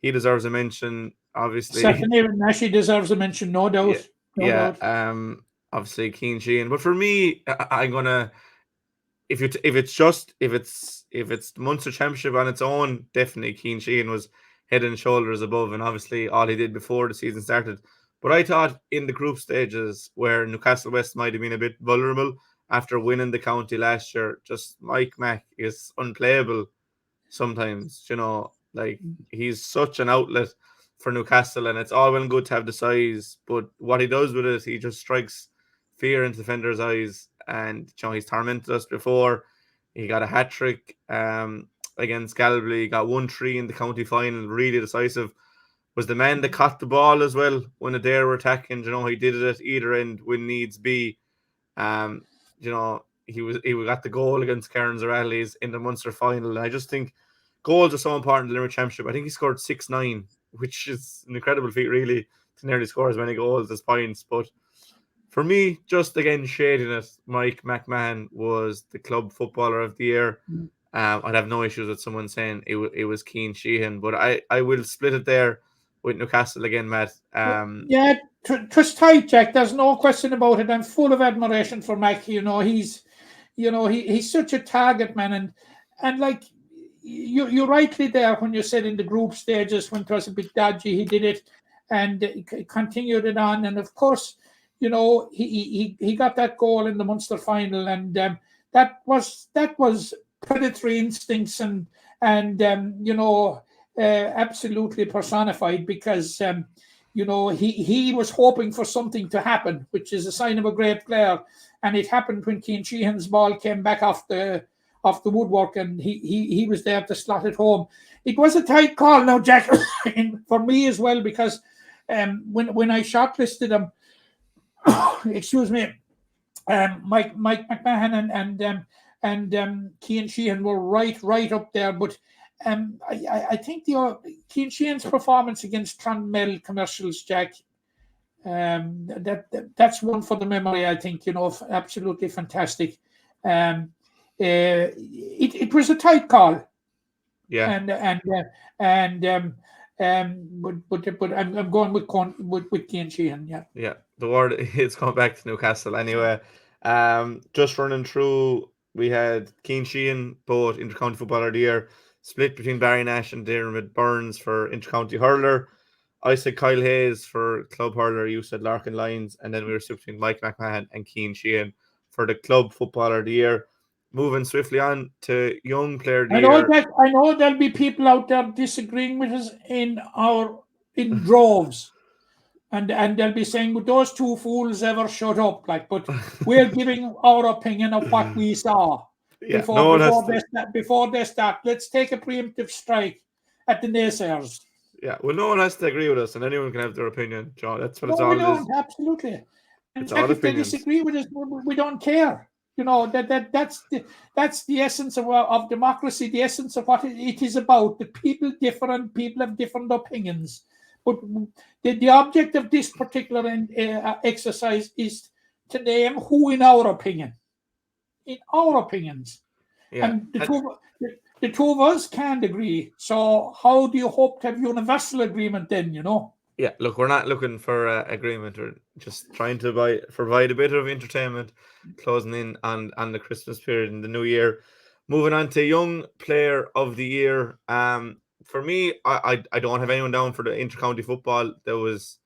He deserves a mention, obviously. Secondly, Nash deserves a mention, no doubt. No doubt. Obviously Cian Sheehan. But for me, I'm gonna, if it's the Munster Championship on its own, definitely Cian Sheehan was head and shoulders above, and obviously all he did before the season started. But I thought in the group stages where Newcastle West might have been a bit vulnerable after winning the county last year, just Mike Mack is unplayable sometimes. Like, he's such an outlet for Newcastle, and it's all well and good to have the size, but what he does with it, he just strikes fear into defenders' eyes. And he's tormented us before. He got a hat-trick against Galway. He got 1-3 in the county final, really decisive. Was the man that caught the ball as well when Adair were attacking. He did it at either end when needs be. He got the goal against Cairns O'Reilly's in the Munster final. And I just think goals are so important in the Limerick Championship. I think he scored 6-9, which is an incredible feat, really, to nearly score as many goals as points. But for me, just again shading it, Mike McMahon was the club footballer of the year. I'd have no issues with someone saying it was Cian Sheehan, but I will split it there with Newcastle again, Matt. Yeah, it was tight, Jack. There's no question about it. I'm full of admiration for Mac. He's such a target man, and like you're rightly there when you said in the group stages when it was a bit dodgy, he did it and continued it on. And of course, you know, he got that goal in the Munster final, and that was predatory instincts and you know, absolutely personified, because you know, he was hoping for something to happen, which is a sign of a great player, and it happened when Cian Sheehan's ball came back off the woodwork, and he was there to slot it home. It was a tight call now, Jack, for me as well, because when I shortlisted him, excuse me, Mike McMahon and Cian Sheehan were right up there, but I think Cian Sheehan's performance against 𝗧𝗹𝗫 commercials, Jack, that's one for the memory. I think, you know, absolutely fantastic. It was a tight call. Yeah. But I'm going with Cian Sheehan. Yeah. Yeah. The word it's going back to Newcastle anyway. Just running through, we had Cian Sheehan, both intercounty footballer of the year, split between Barry Nash and Dermot Burns for intercounty hurler. I said Kyle Hayes for club hurler. You said Larkin Lyons, and then we were split between Mike McMahon and Cian Sheehan for the club footballer of the year. Moving swiftly on to young player of the year. I know there'll be people out there disagreeing with us in droves. And they'll be saying, would those two fools ever shut up? Like, but we're giving our opinion of what we saw before they start. Let's take a preemptive strike at the naysayers. Yeah, well, no one has to agree with us, and anyone can have their opinion, John. That's what it's all is. Absolutely. And it's all if they disagree with us, we don't care. You know, that's the essence of democracy, the essence of what it is about. The people differ and people have different opinions. But the object of this particular exercise is to name who, in our opinions, yeah. And the two of us can't agree. So how do you hope to have universal agreement then, you know? Yeah, look, we're not looking for agreement. We're just trying to provide a bit of entertainment, closing in on the Christmas period and the New Year. Moving on to young player of the year. For me, I don't have anyone down for the intercounty football. There was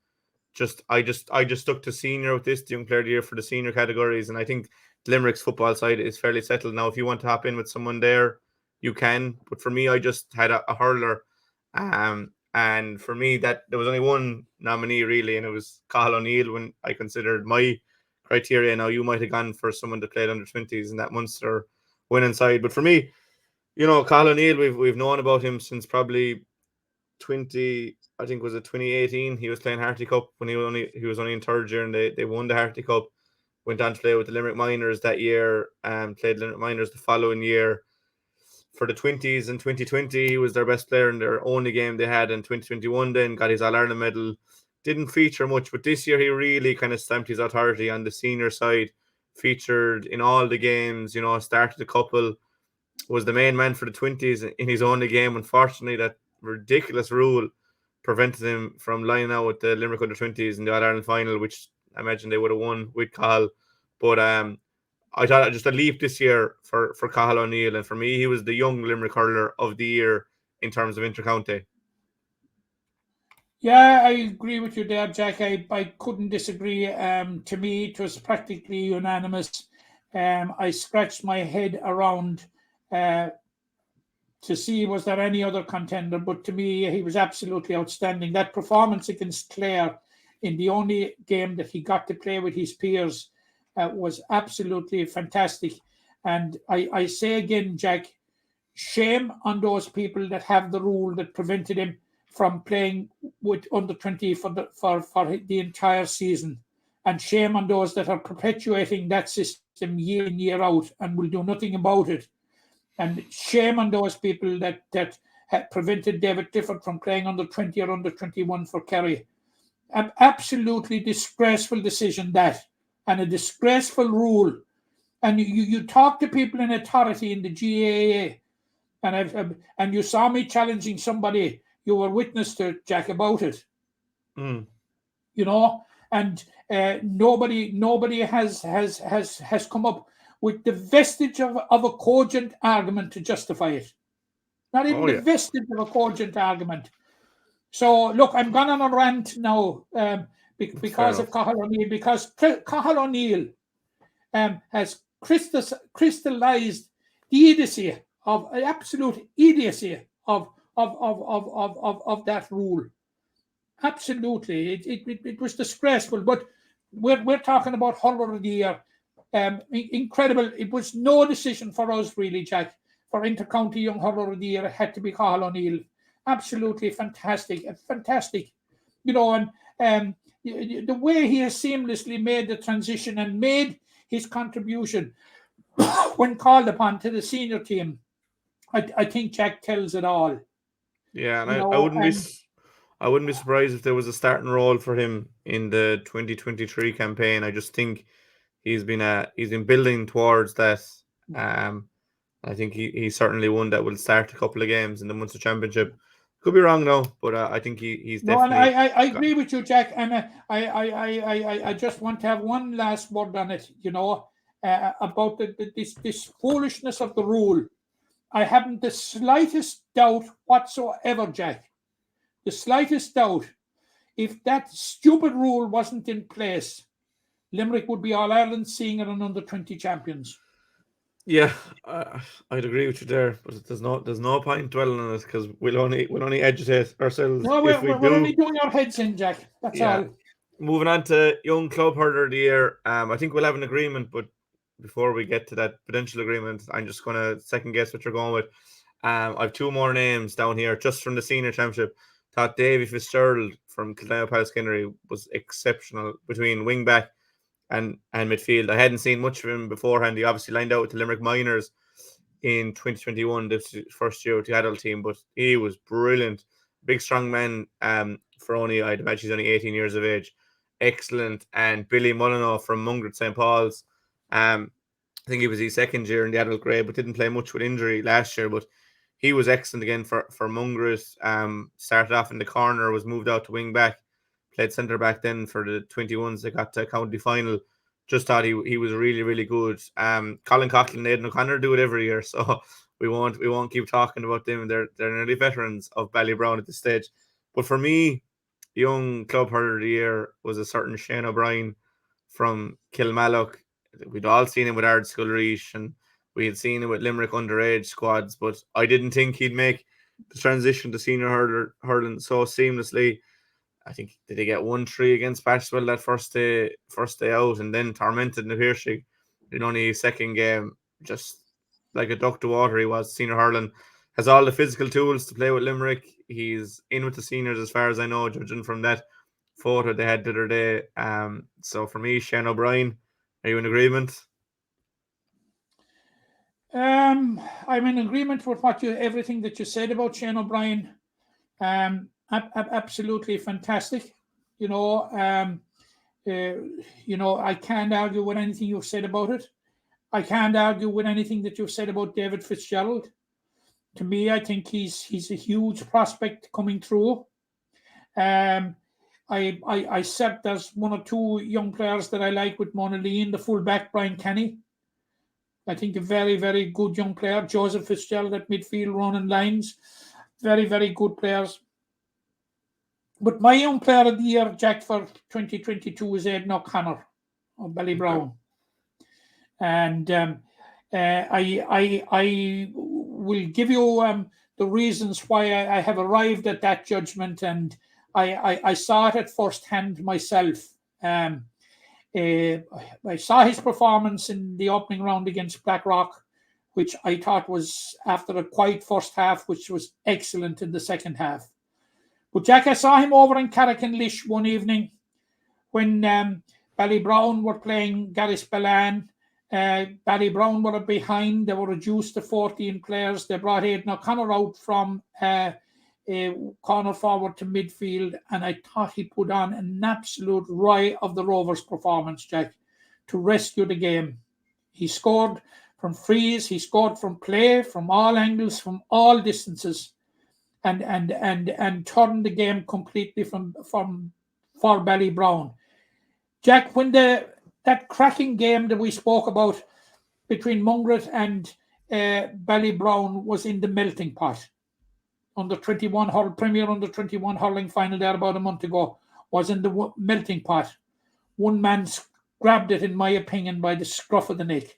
I just stuck to senior with this, the young player of the year, for the senior categories, and I think Limerick's football side is fairly settled now. If you want to hop in with someone there, you can. But for me, I just had a hurler, and for me that there was only one nominee really, and it was Cathal O'Neill when I considered my criteria. Now you might have gone for someone that played under 20s in that Munster winning side, but for me, you know, Cathal O'Neill, we've known about him since probably 2018. He was playing Harty Cup when he was only in third year, and they won the Harty Cup. Went on to play with the Limerick Minors that year, and played Limerick Minors the following year. For the 20s in 2020, he was their best player in their only game they had. In 2021, then got his All-Ireland medal. Didn't feature much, but this year he really kind of stamped his authority on the senior side. Featured in all the games, you know, started a couple. Was the main man for the 20s in his only game. Unfortunately, that ridiculous rule prevented him from lining out with the Limerick under 20s in the All-Ireland final, which I imagine they would have won with Cathal. But I thought just a leap this year for Cathal O'Neill, and for me, he was the young Limerick hurler of the year in terms of intercounty. Yeah, I agree with you there, Jack. I couldn't disagree. To me, it was practically unanimous. I scratched my head around to see was there any other contender, but to me, he was absolutely outstanding. That performance against Clare in the only game that he got to play with his peers was absolutely fantastic. And I say again, Jack, shame on those people that have the rule that prevented him from playing with under 20 for the entire season, and shame on those that are perpetuating that system year in, year out and will do nothing about it. And shame on those people that had prevented David Clifford from playing under 20 or under 21 for Kerry. An absolutely disgraceful decision that, and a disgraceful rule. And you talk to people in authority in the GAA, and you saw me challenging somebody you were witness to, Jack, about it. You know, and nobody has come up with the vestige of a cogent argument to justify it. Not even the vestige of a cogent argument. So, look, I'm going on a rant now because of Cathal O'Neill, because Cathal O'Neill has crystallized the idiocy of absolute idiocy of that rule. Absolutely, it was disgraceful. But we're talking about hurler of the year. Incredible. It was no decision for us really, Jack. For intercounty young hurler of the year, it had to be Cathal O'Neill. Absolutely fantastic. You know, and the way he has seamlessly made the transition and made his contribution when called upon to the senior team, I think Jack tells it all. Yeah, and I wouldn't be surprised if there was a starting role for him in the 2023 campaign. I just think he's been building towards that. I think he's certainly one that will start a couple of games in the Munster Championship. Could be wrong now, but I think he's definitely. No, and I agree with you, Jack. And I just want to have one last word on it. You know, about this foolishness of the rule. I haven't the slightest doubt whatsoever, Jack. The slightest doubt. If that stupid rule wasn't in place, Limerick would be All-Ireland senior and under-20 champions. Yeah, I'd agree with you there, but there's no point dwelling on it because we'll only agitate ourselves. No, we're only doing our heads in, Jack. That's all. Moving on to Young Club Hurler of the Year. I think we'll have an agreement, but before we get to that potential agreement, I'm just going to second guess what you're going with. I've two more names down here just from the senior championship. Thought Davy Fitzgerald from Kildare was exceptional between wing back and midfield. I hadn't seen much of him beforehand. He obviously lined out with the Limerick Minors in 2021, this first year with the adult team, but he was brilliant. Big, strong man for I'd imagine he's only 18 years of age. Excellent. And Billy Mullinagh from Mungret St. Paul's. I think he was his second year in the adult grade, but didn't play much with injury last year, but he was excellent again for Mungret. Started off in the corner, was moved out to wing back, played centre back then for the 21s that got to county final. Just thought he was really, really good. Colin Coughlin and Aidan O'Connor do it every year, so we won't keep talking about them. They're nearly veterans of Ballybrown at this stage. But for me, Young Club Hurler of the Year was a certain Shane O'Brien from Kilmallock. We'd all seen him with Ard Sculleresh and we had seen him with Limerick underage squads, but I didn't think he'd make the transition to senior hurling so seamlessly. I think did they get 1-3 against Bashwell that first day out, and then tormented New Hirschi in only his second game, just like a duck to water. He was senior hurling, has all the physical tools to play with Limerick. He's in with the seniors as far as I know, judging from that photo they had the other day. So for me, Shane O'Brien, are you in agreement? I'm in agreement with everything that you said about Shane O'Brien. Absolutely fantastic. I can't argue with anything you've said about it. I can't argue with anything that you've said about David Fitzgerald. To me, I think he's a huge prospect coming through. I said there's one or two young players that I like with Mona Lee in the fullback, Brian Kenny. I think a very, very good young player. Joseph Fitzgerald at midfield, running lines. Very, very good players. But my young player of the year, Jack, for 2022 is Aidan O'Connor of Ballybrown. And I will give you the reasons why I have arrived at that judgment, and I saw it at first hand myself. I saw his performance in the opening round against Blackrock, which I thought was after a quiet first half, which was excellent in the second half. But Jack, I saw him over in Carrick-on-Laois one evening when Ballybrown were playing Garrisballan. Ballybrown were behind. They were reduced to 14 players. They brought Aidan O'Connor out from corner forward to midfield, and I thought he put on an absolute rise of the Rovers' performance, Jack, to rescue the game. He scored from frees, he scored from play, from all angles, from all distances, and turned the game completely for Ballybrown. Jack, when that cracking game that we spoke about between Mungret and Ballybrown was in the melting pot, under 21 Premier under 21 hurling final there about a month ago. was in the melting pot. One man grabbed it, in my opinion, by the scruff of the neck.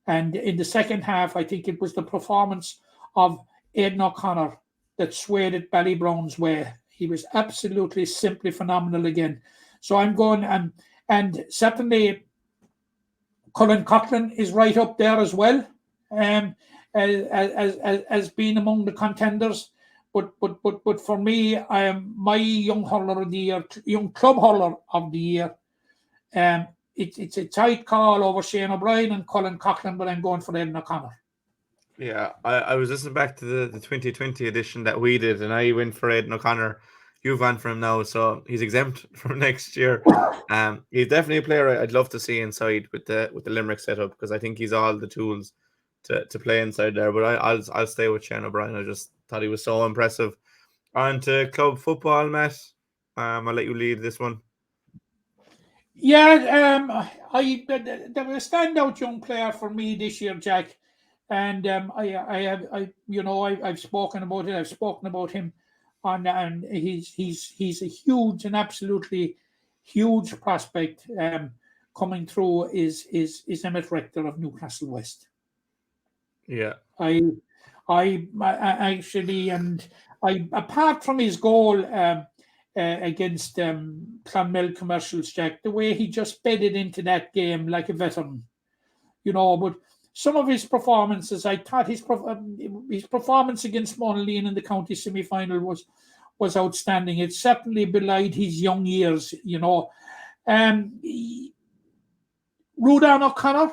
And in the second half, I think it was the performance of Aidan O'Connor that swayed it Ballybrown's way. He was absolutely, simply phenomenal again. So I'm going, and certainly Colin Coughlin is right up there as well, as being among the contenders. But for me, I am my young hurler of the year, young club hurler of the year. It's a tight call over Shane O'Brien and Colin Coughlin, but I'm going for Aidan O'Connor. Yeah, I was listening back to the 2020 edition that we did, and I went for Aidan O'Connor. You've gone for him now, so he's exempt from next year. He's definitely a player I'd love to see inside with the Limerick setup, because I think he's all the tools to play inside there. But I'll stay with Shane O'Brien. I just thought he was so impressive. On to club football, Matt. I'll let you lead this one. Yeah, there was a standout young player for me this year, Jack, and I've spoken about it. I've spoken about him and he's a huge and absolutely huge prospect coming through. Is Emmett Rector of Newcastle West. Yeah, I actually, and I, apart from his goal against Clonmel Commercials, Jack, the way he just bedded into that game like a veteran, but some of his performances, I thought his performance against Monaghan in the county semi-final was outstanding. It certainly belied his young years, Rudon O'Connor,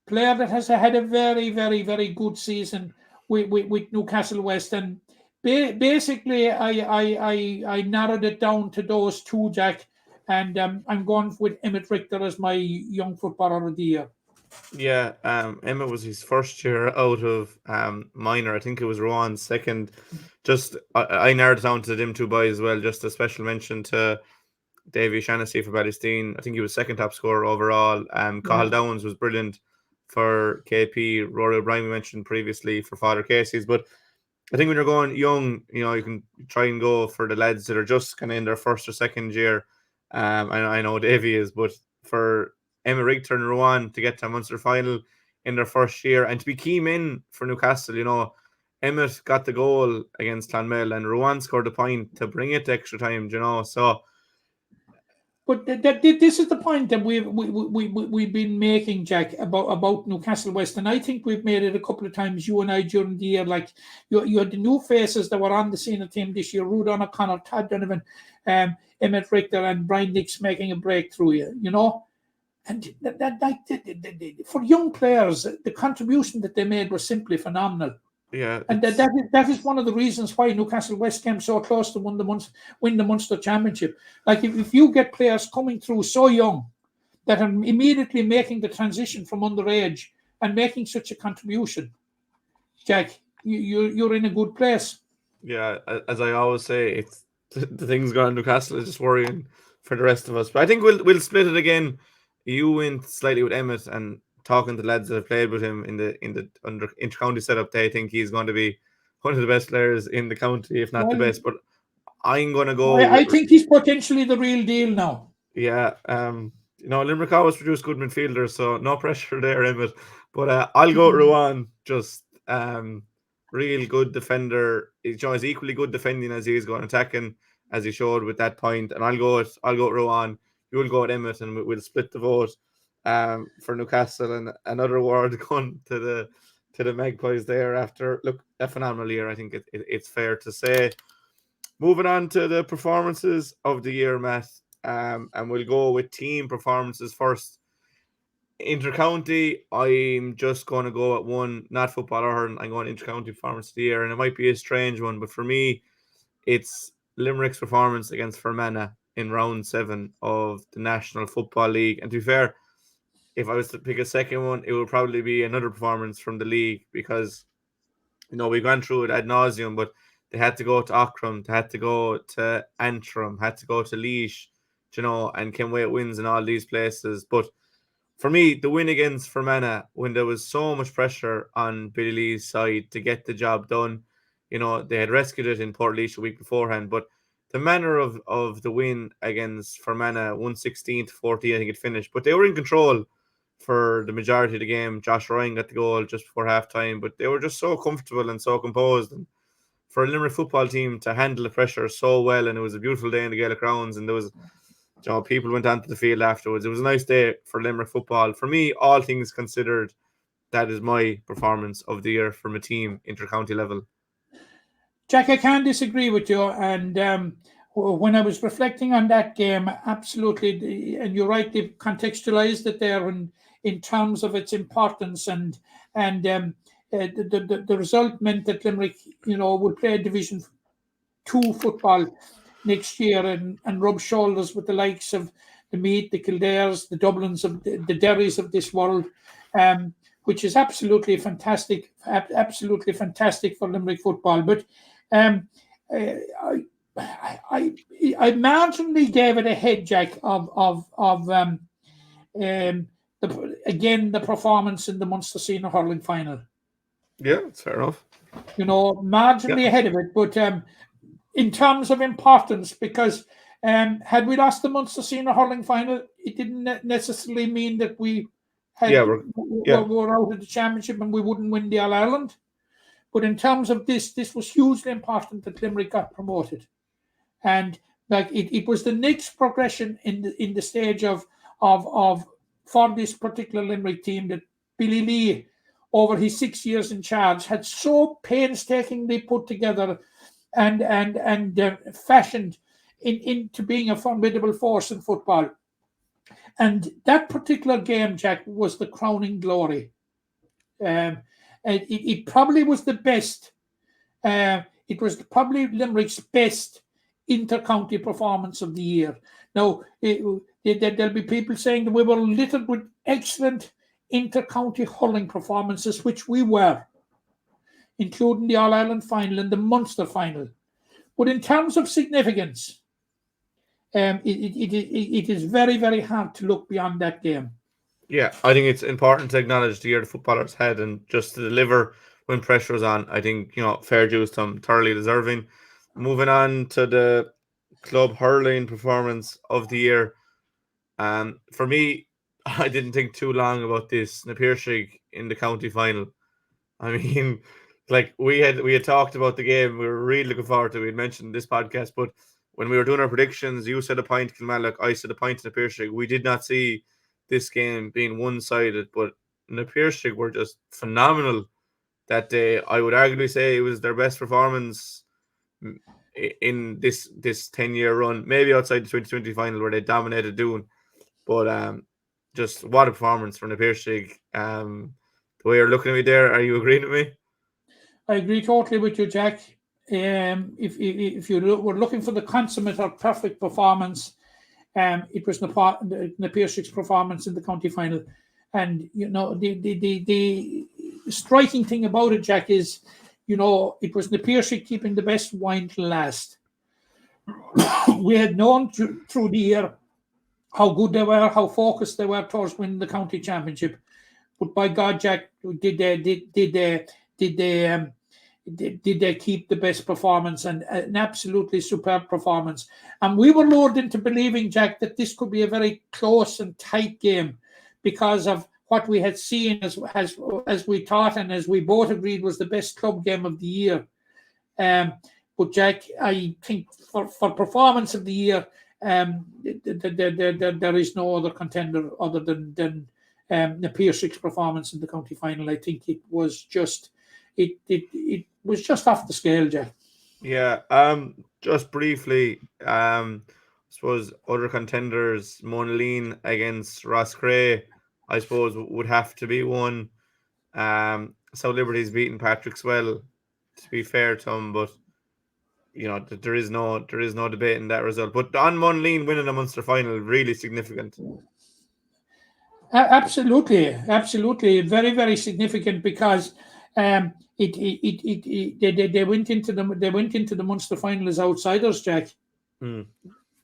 player that has had a very, very, very good season with Newcastle West, and basically I narrowed it down to those two, Jack, and I'm going with Emmett Richter as my young footballer of the year. Yeah, Emmett was his first year out of minor. I think it was Rowan's second. Just I narrowed it down to them two boys as well. Just a special mention to Davy Shaughnessy for Ballysteen. I think he was second top scorer overall. Cathal Downs was brilliant for KP. Rory O'Brien we mentioned previously for Father Casey's. But I think when you're going young, you can try and go for the lads that are just kind of in their first or second year. I know Davy is, but for Emma Richter and Rowan to get to a Munster final in their first year and to be key men for Newcastle, Emmett got the goal against Clonmel and Rowan scored the point to bring it to extra time, so. But this is the point that we've been making, Jack, about Newcastle West, and I think we've made it a couple of times, you and I, during the year. Like you had the new faces that were on the senior team this year: Rudon O'Connor, Todd Donovan, Emmett Richter, and Brian Dix making a breakthrough. And that for young players, the contribution that they made was simply phenomenal. Yeah, and that is one of the reasons why Newcastle West came so close to win the Munster Championship. Like if you get players coming through so young that are immediately making the transition from underage and making such a contribution, Jack, you're in a good place. Yeah, as I always say, it's the things going on in Newcastle is just worrying for the rest of us. But I think we'll split it again. You went slightly with Emmett, and talking to lads that have played with him in the under intercounty setup, they think he's going to be one of the best players in the county, if not the best. But I'm going to go. I think he's potentially the real deal now. Yeah, Limerick always produce good midfielders, so no pressure there, Emmett. But I'll go with Rowan. Just real good defender. He's equally good defending as he is going attacking, as he showed with that point. And I'll go with Rowan. You'll go with Emmett, and we'll split the vote for Newcastle. And another award going to the Magpies there after a phenomenal year. I think it's fair to say. Moving on to the performances of the year, Matt, and we'll go with team performances first. Intercounty, I'm just going to go at one, not football or hurling. I'm going intercounty performance of the year, and it might be a strange one, but for me, it's Limerick's performance against Fermanagh in round 7 of the National Football League. And to be fair, if I was to pick a second one, it would probably be another performance from the league, because we've gone through it ad nauseum, but they had to go to Auckland, they had to go to Antrim, had to go to Laois, and Kenway wins in all these places. But for me, the win against Fermanagh, when there was so much pressure on Billy Lee's side to get the job done, they had rescued it in Port Laois a week beforehand, but the manner of the win against Fermanagh, 116-14, I think it finished. But they were in control for the majority of the game. Josh Ryan got the goal just before half-time, but they were just so comfortable and so composed. And for a Limerick football team to handle the pressure so well, and it was a beautiful day in the Gaelic Grounds, and there was, people went onto the field afterwards. It was a nice day for Limerick football. For me, all things considered, that is my performance of the year from a team intercounty level. Jack, I can't disagree with you. And when I was reflecting on that game, absolutely, and you're right, they contextualized it there in terms of its importance, and the result meant that Limerick, would play Division 2 football next year and rub shoulders with the likes of the Meath, the Kildares, the Dublins, of the Derrys of this world, which is absolutely fantastic for Limerick football. But I marginally gave it a head, Jack, of the performance in the Munster Senior Hurling final. Yeah, that's fair enough. Marginally ahead of it, but in terms of importance, because had we lost the Munster Senior Hurling final, it didn't necessarily mean that we were out of the championship and we wouldn't win the All-Ireland. But in terms of this was hugely important that Limerick got promoted, and it was the next progression in the stage of for this particular Limerick team that Billy Lee, over his 6 years in charge, had so painstakingly put together and fashioned into being a formidable force in football. And that particular game, Jack, was the crowning glory. It probably was the best. It was probably Limerick's best inter-county performance of the year. Now, there'll be people saying that we were littered with excellent inter-county hurling performances, which we were, including the All-Ireland final and the Munster final. But in terms of significance, it is very, very hard to look beyond that game. Yeah, I think it's important to acknowledge the year the footballers had, and just to deliver when pressure was on. I think, fair dues to them, thoroughly deserving. Moving on to the club hurling performance of the year. For me, I didn't think too long about this. Na Piarsaigh in the county final. I mean, we had talked about the game. We were really looking forward to it. We had mentioned this podcast, but when we were doing our predictions, you said a point to Kilmallock, I said a point to Na Piarsaigh. We did not see this game being one-sided, but Na Piarsaigh were just phenomenal that day. I would arguably say it was their best performance in this 10-year run, maybe outside the 2020 final where they dominated Doon. But just what a performance from Na Piarsaigh. The way you're looking at me there, are you agreeing with me? I agree totally with you, Jack. If you were looking for the consummate or perfect performance, it was Na Piarsaig's performance in the county final. And the striking thing about it, Jack, is it was Na Piarsaigh keeping the best wine to last. We had known through the year how good they were, how focused they were towards winning the county championship. But by God, Jack, did they keep the best performance, and an absolutely superb performance. And we were lured into believing, Jack, that this could be a very close and tight game because of what we had seen as we thought and as we both agreed was the best club game of the year. But Jack, I think for performance of the year, there is no other contender other than Na Piarsaig's performance in the county final. I think it was just off the scale, Jack. Yeah. Just briefly, I suppose other contenders, Monaleen against Roscrea, I suppose would have to be one. South Liberty's beaten Patrickswell, to be fair to them, but there is no debate in that result. But on Monaleen winning the Munster final, really significant. Absolutely, very, very significant because they went into the Munster final as outsiders, Jack.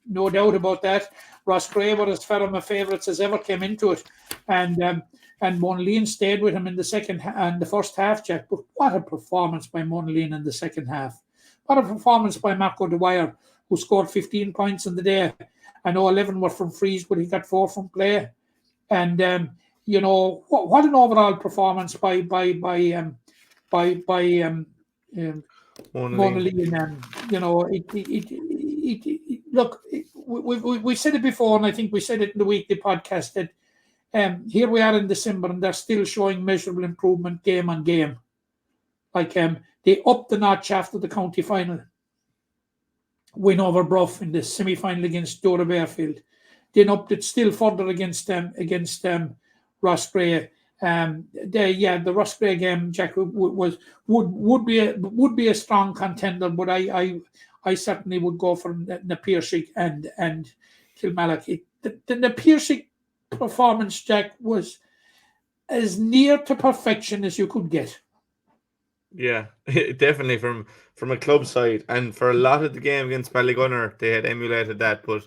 No doubt about that. Roscrea were as firm a favourites as ever came into it, and Monaleen stayed with him in the first half, Jack. But what a performance by Monaleen in the second half! What a performance by Marco Dwyer, who scored 15 points in the day. I know 11 were from frees, but he got 4 from play. And what an overall performance by Mona Lee. Look, we said it before, and I think we said it in the weekly podcast that here we are in December, and they're still showing measurable improvement game on game. Like they upped the notch after the county final win over Bruff in the semi-final against 𝗧𝗿𝗲𝗰𝗶𝗹. Then upped it still further against Ross Gray. The Ross Gray game, Jack, would be a strong contender, but I certainly would go for 𝗧𝗿𝗃𝗁 and Kilmallock. The 𝗧𝗿𝗃𝗁 performance, Jack, was as near to perfection as you could get. Yeah, definitely from a club side, and for a lot of the game against Ballygunner, they had emulated that, but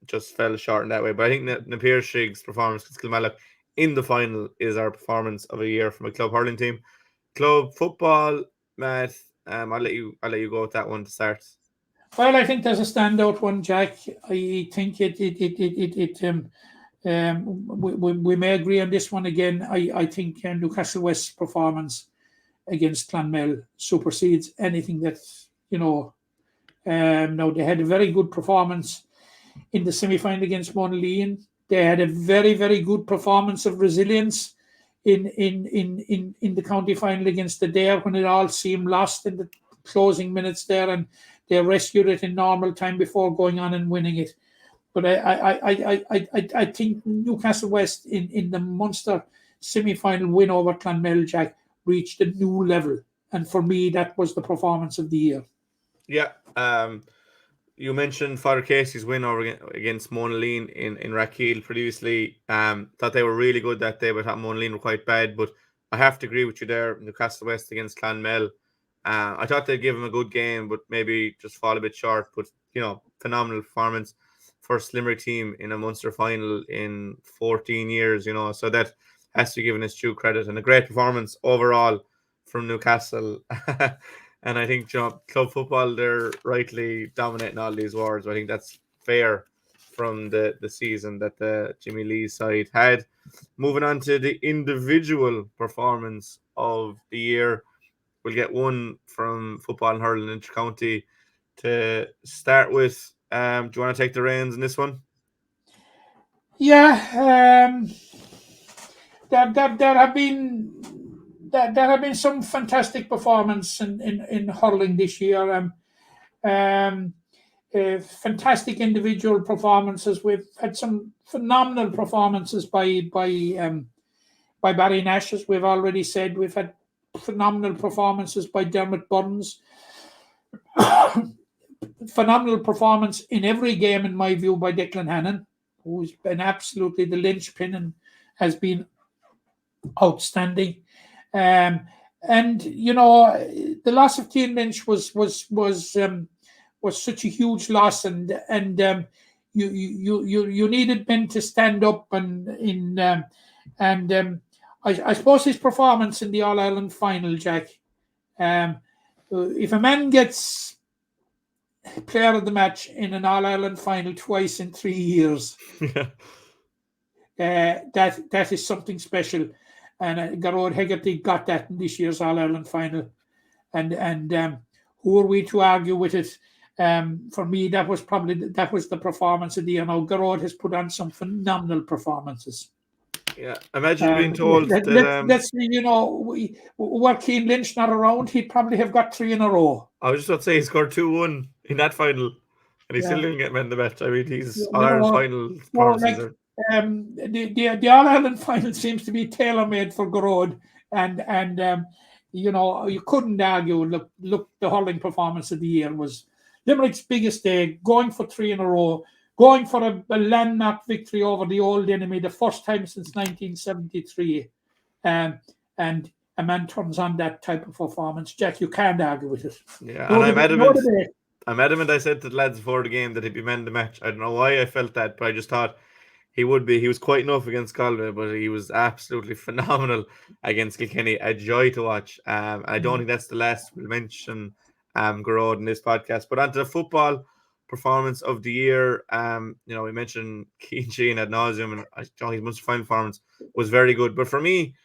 just fell short in that way. But I think 𝗧𝗿𝗃𝗁's performance against Kilmallock in the final is our performance of a year from a club hurling team. Club football, Matt, I'll let you go with that one to start. Well, I think there's a standout one, Jack. I think we may agree on this one again. I think Newcastle West's performance against Clonmel supersedes anything that's, now they had a very good performance in the semi-final against Monaghan. They had a very, very good performance of resilience in the county final against the Dare when it all seemed lost in the closing minutes there, and they rescued it in normal time before going on and winning it. But I think Newcastle West in the Munster semi-final win over Clonmel, Jack, reached a new level, and for me that was the performance of the year. Yeah, you mentioned Father Casey's win over against Monaghan in Rathkeale previously. Thought they were really good that day, but thought Monaghan were quite bad. But I have to agree with you there. Newcastle West against Clonmel. I thought they'd give him a good game, but maybe just fall a bit short. But phenomenal performance. First Limerick team in a Munster final in 14 years. So that has to be given its due credit, and a great performance overall from Newcastle. And I think club football, they're rightly dominating all these awards. I think that's fair from the season that the Jimmy Lee side had. Moving on to the individual performance of the year, we'll get one from football and hurling intercounty to start with. Do you want to take the reins in this one? Yeah, there have been some fantastic performance in hurling this year. Fantastic individual performances. We've had some phenomenal performances by Barry Nash, as we've already said. We've had phenomenal performances by Dermot Burns. Phenomenal performance in every game, in my view, by Declan Hannon, who's been absolutely the linchpin and has been outstanding. The loss of Cian Lynch was such a huge loss, and you needed men to stand up, I suppose his performance in the All Ireland final, Jack. If a man gets player of the match in an All Ireland final twice in 3 years, that is something special. And 𝗧𝗿𝗃𝗁 got that in this year's All Ireland final, and who are we to argue with it? For me, that was the performance of the year. Now 𝗧𝗿 has put on some phenomenal performances. Yeah, imagine being told that. Were Cian Lynch not around, he'd probably have got 3 in a row. I was just about to say he scored 2-1 in that final, and he still didn't get men the match. I mean, he's All Ireland final performances. The All Ireland final seems to be tailor made for 𝗧𝗿, and you couldn't argue. Look, the hurling performance of the year was Limerick's biggest day, going for 3 in a row, going for a landmark victory over the old enemy, the first time since 1973, and a man turns on that type of performance. Jack, you can't argue with it. Yeah, and I'm adamant. I said to the lads before the game that he'd be man of the match. I don't know why I felt that, but I just thought he would be. He was quite enough against Galway, but he was absolutely phenomenal against Kilkenny. A joy to watch. I don't think that's the last we'll mention Garrod in this podcast. But onto the football performance of the year. We mentioned Cian Sheehan ad nauseum, and his most final performance was very good. But for me,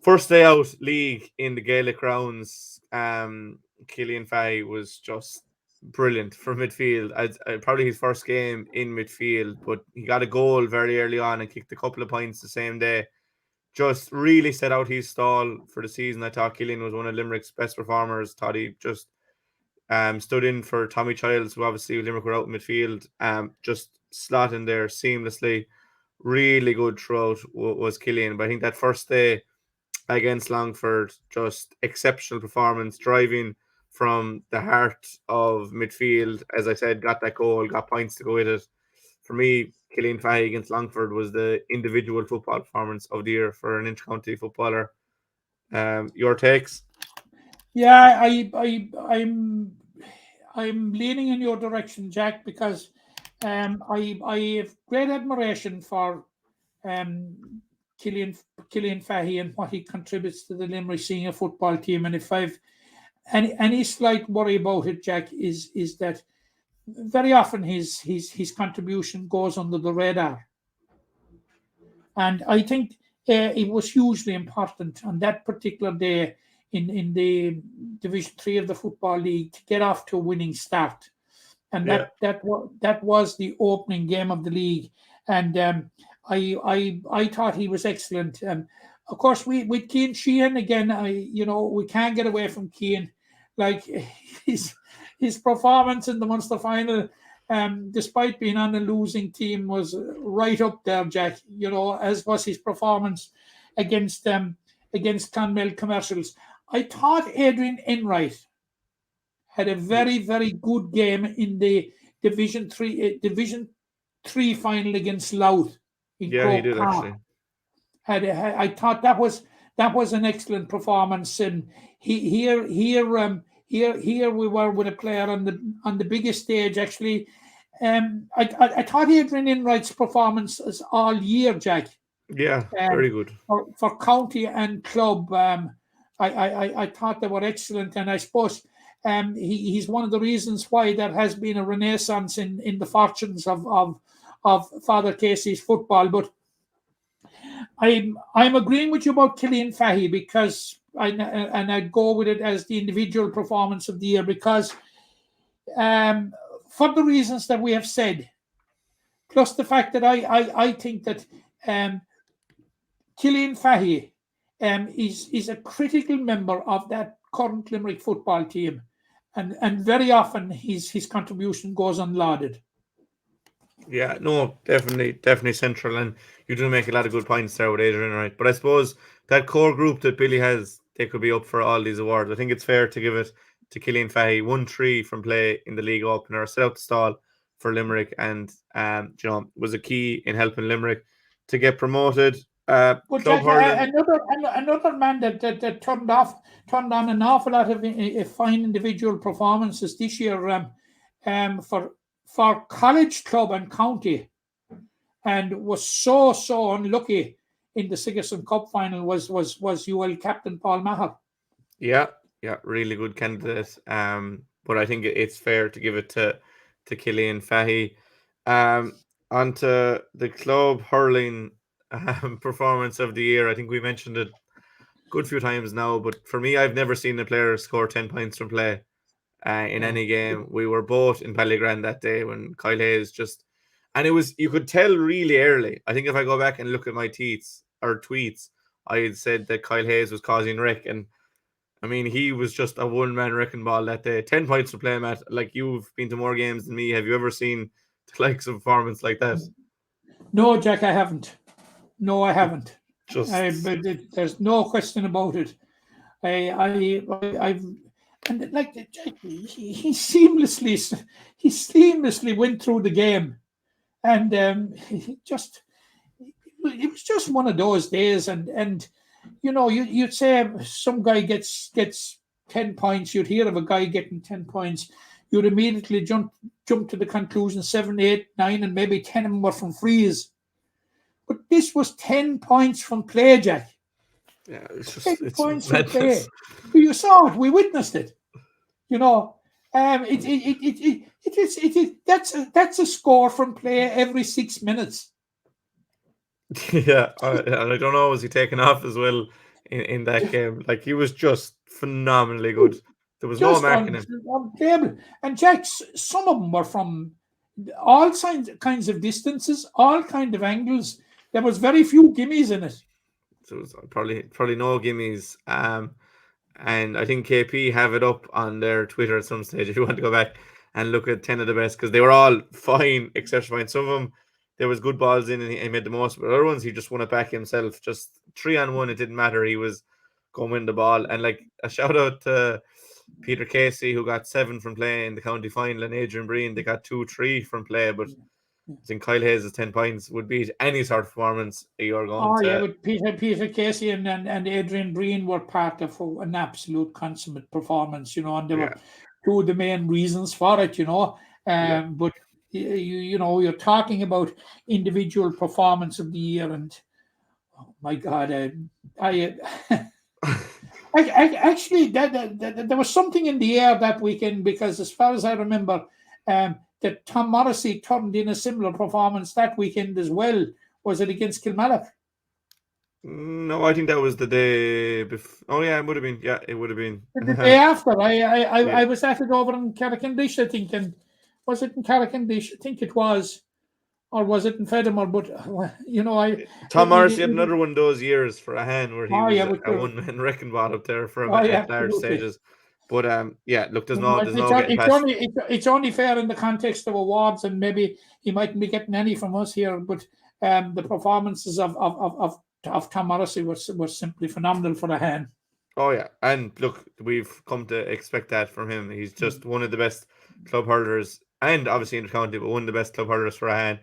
first day out league in the Gaelic rounds, Cillian Fahey was just brilliant for midfield. Probably his first game in midfield, but he got a goal very early on and kicked a couple of points the same day. Just really set out his stall for the season. I thought Cillian was one of Limerick's best performers. Thought he just stood in for Tommy Childs, who obviously Limerick were out in midfield. Just slotting there seamlessly. Really good throughout was Cillian. But I think that first day against Longford, just exceptional performance, driving from the heart of midfield. As I said, got that goal, got points to go with it. For me, Cillian Fahey against Longford was the individual football performance of the year for an intercounty footballer. Your takes? Yeah, I'm leaning in your direction, Jack, because I have great admiration for Cillian Fahey and what he contributes to the Limerick senior football team. And if I've any slight worry about it, Jack, is that very often his contribution goes under the radar. And I think it was hugely important on that particular day in the Division 3 of the Football League to get off to a winning start. And that was the opening game of the league. And I thought he was excellent. Of course, with Cian Sheehan again, we can't get away from Cian. Like his performance in the Munster final, despite being on a losing team, was right up there, Jack. As was his performance against Clonmel Commercials. I thought Adrian Enright had a very, very good game in the Division 3 final against Louth. Yeah, he did actually. I thought that was an excellent performance, and here we were with a player on the biggest stage. Actually, I thought Adrian Enright's performances all year, Jack. Yeah, very good for county and club. I thought they were excellent, and I suppose he's one of the reasons why there has been a renaissance in the fortunes of Father Casey's football. But I'm agreeing with you about Cillian Fahey, because I'd go with it as the individual performance of the year, because for the reasons that we have said, plus the fact that I think that Cillian Fahey is a critical member of that current Limerick football team, and very often his contribution goes unlauded. Yeah, no, definitely central, and you do make a lot of good points there with Adrian, right? But I suppose that core group that Billy has, they could be up for all these awards. I think it's fair to give it to Cillian Fahey. 1-3 from play in the league opener, set out the stall for Limerick, and was a key in helping Limerick to get promoted. But Jack, another man that turned on an awful lot of fine individual performances this year for college, club and county, and was so unlucky in the Sigerson Cup final was UL captain Paul Maher. Yeah, really good candidate. But I think it's fair to give it to Cillian Fahey. Onto the club hurling performance of the year. I think we mentioned it a good few times now, but for me, I've never seen a player score 10 points from play in any game. We were both in Ballygrand that day when Kyle Hayes and it was, you could tell really early. I think if I go back and look at my tweets, I had said that Kyle Hayes was causing wreck, and I mean, he was just a one-man wrecking ball that day. 10 points to play, Matt. Like, you've been to more games than me. Have you ever seen the likes of performance like that? No, Jack, I haven't. No, I haven't. There's no question about it. I've and like he seamlessly went through the game, and it was just one of those days. And you'd say some guy gets 10 points. You'd hear of a guy getting 10 points. You'd immediately jump to the conclusion 7, 8, 9, and maybe 10 of them were from frees. But this was 10 points from play, Jack. Yeah, it's 10 points from play. You saw it. We witnessed it. You know, that's a score from play every 6 minutes. Yeah, and I don't know, was he taken off as well in that game? Like, he was just phenomenally good. There was no Just marking him. unplayable. And Jack, some of them were from all kinds of distances, all kind of angles. There was very few gimmies in it. So it was probably no gimmies. And I think KP have it up on their Twitter at some stage if you want to go back and look at 10 of the best, because they were all fine, exceptional fine. Some of them, there was good balls in and he made the most, but other ones he just won it back himself. Just 3-on-1, it didn't matter. He was going to win the ball. And like, a shout out to Peter Casey, who got 7 from play in the county final, and Adrian Breen, they got 2-3 from play. But I think Kyle Hayes' 10 points would beat any sort of performance you're going to. Yeah, but Peter Casey and Adrian Breen were part of an absolute consummate performance, you know, and they were two of the main reasons for it, you know. But you know, you're talking about individual performance of the year, and oh my God, actually, there was something in the air that weekend, because as far as I remember, that Tom Morrissey turned in a similar performance that weekend as well. Was it against Kilmallock? No, I think that was the day before. Oh yeah, it would have been. Yeah, it would have been the day after. I was at it over in Carrickendish, I think, and was it in Carrickendish? I think it was, or was it in Fedamore? But you know, Tom Morrissey had another one of those years for a hand where he was a one-man wrecking ball up there for at large stages. But look, there's no getting past. It's only fair in the context of awards, and maybe he mightn't be getting any from us here, but the performances of Tom Morrissey was simply phenomenal for a hand. Oh yeah, and look, we've come to expect that from him. He's just one of the best club hurlers, and obviously in the county, but one of the best club hurlers for a hand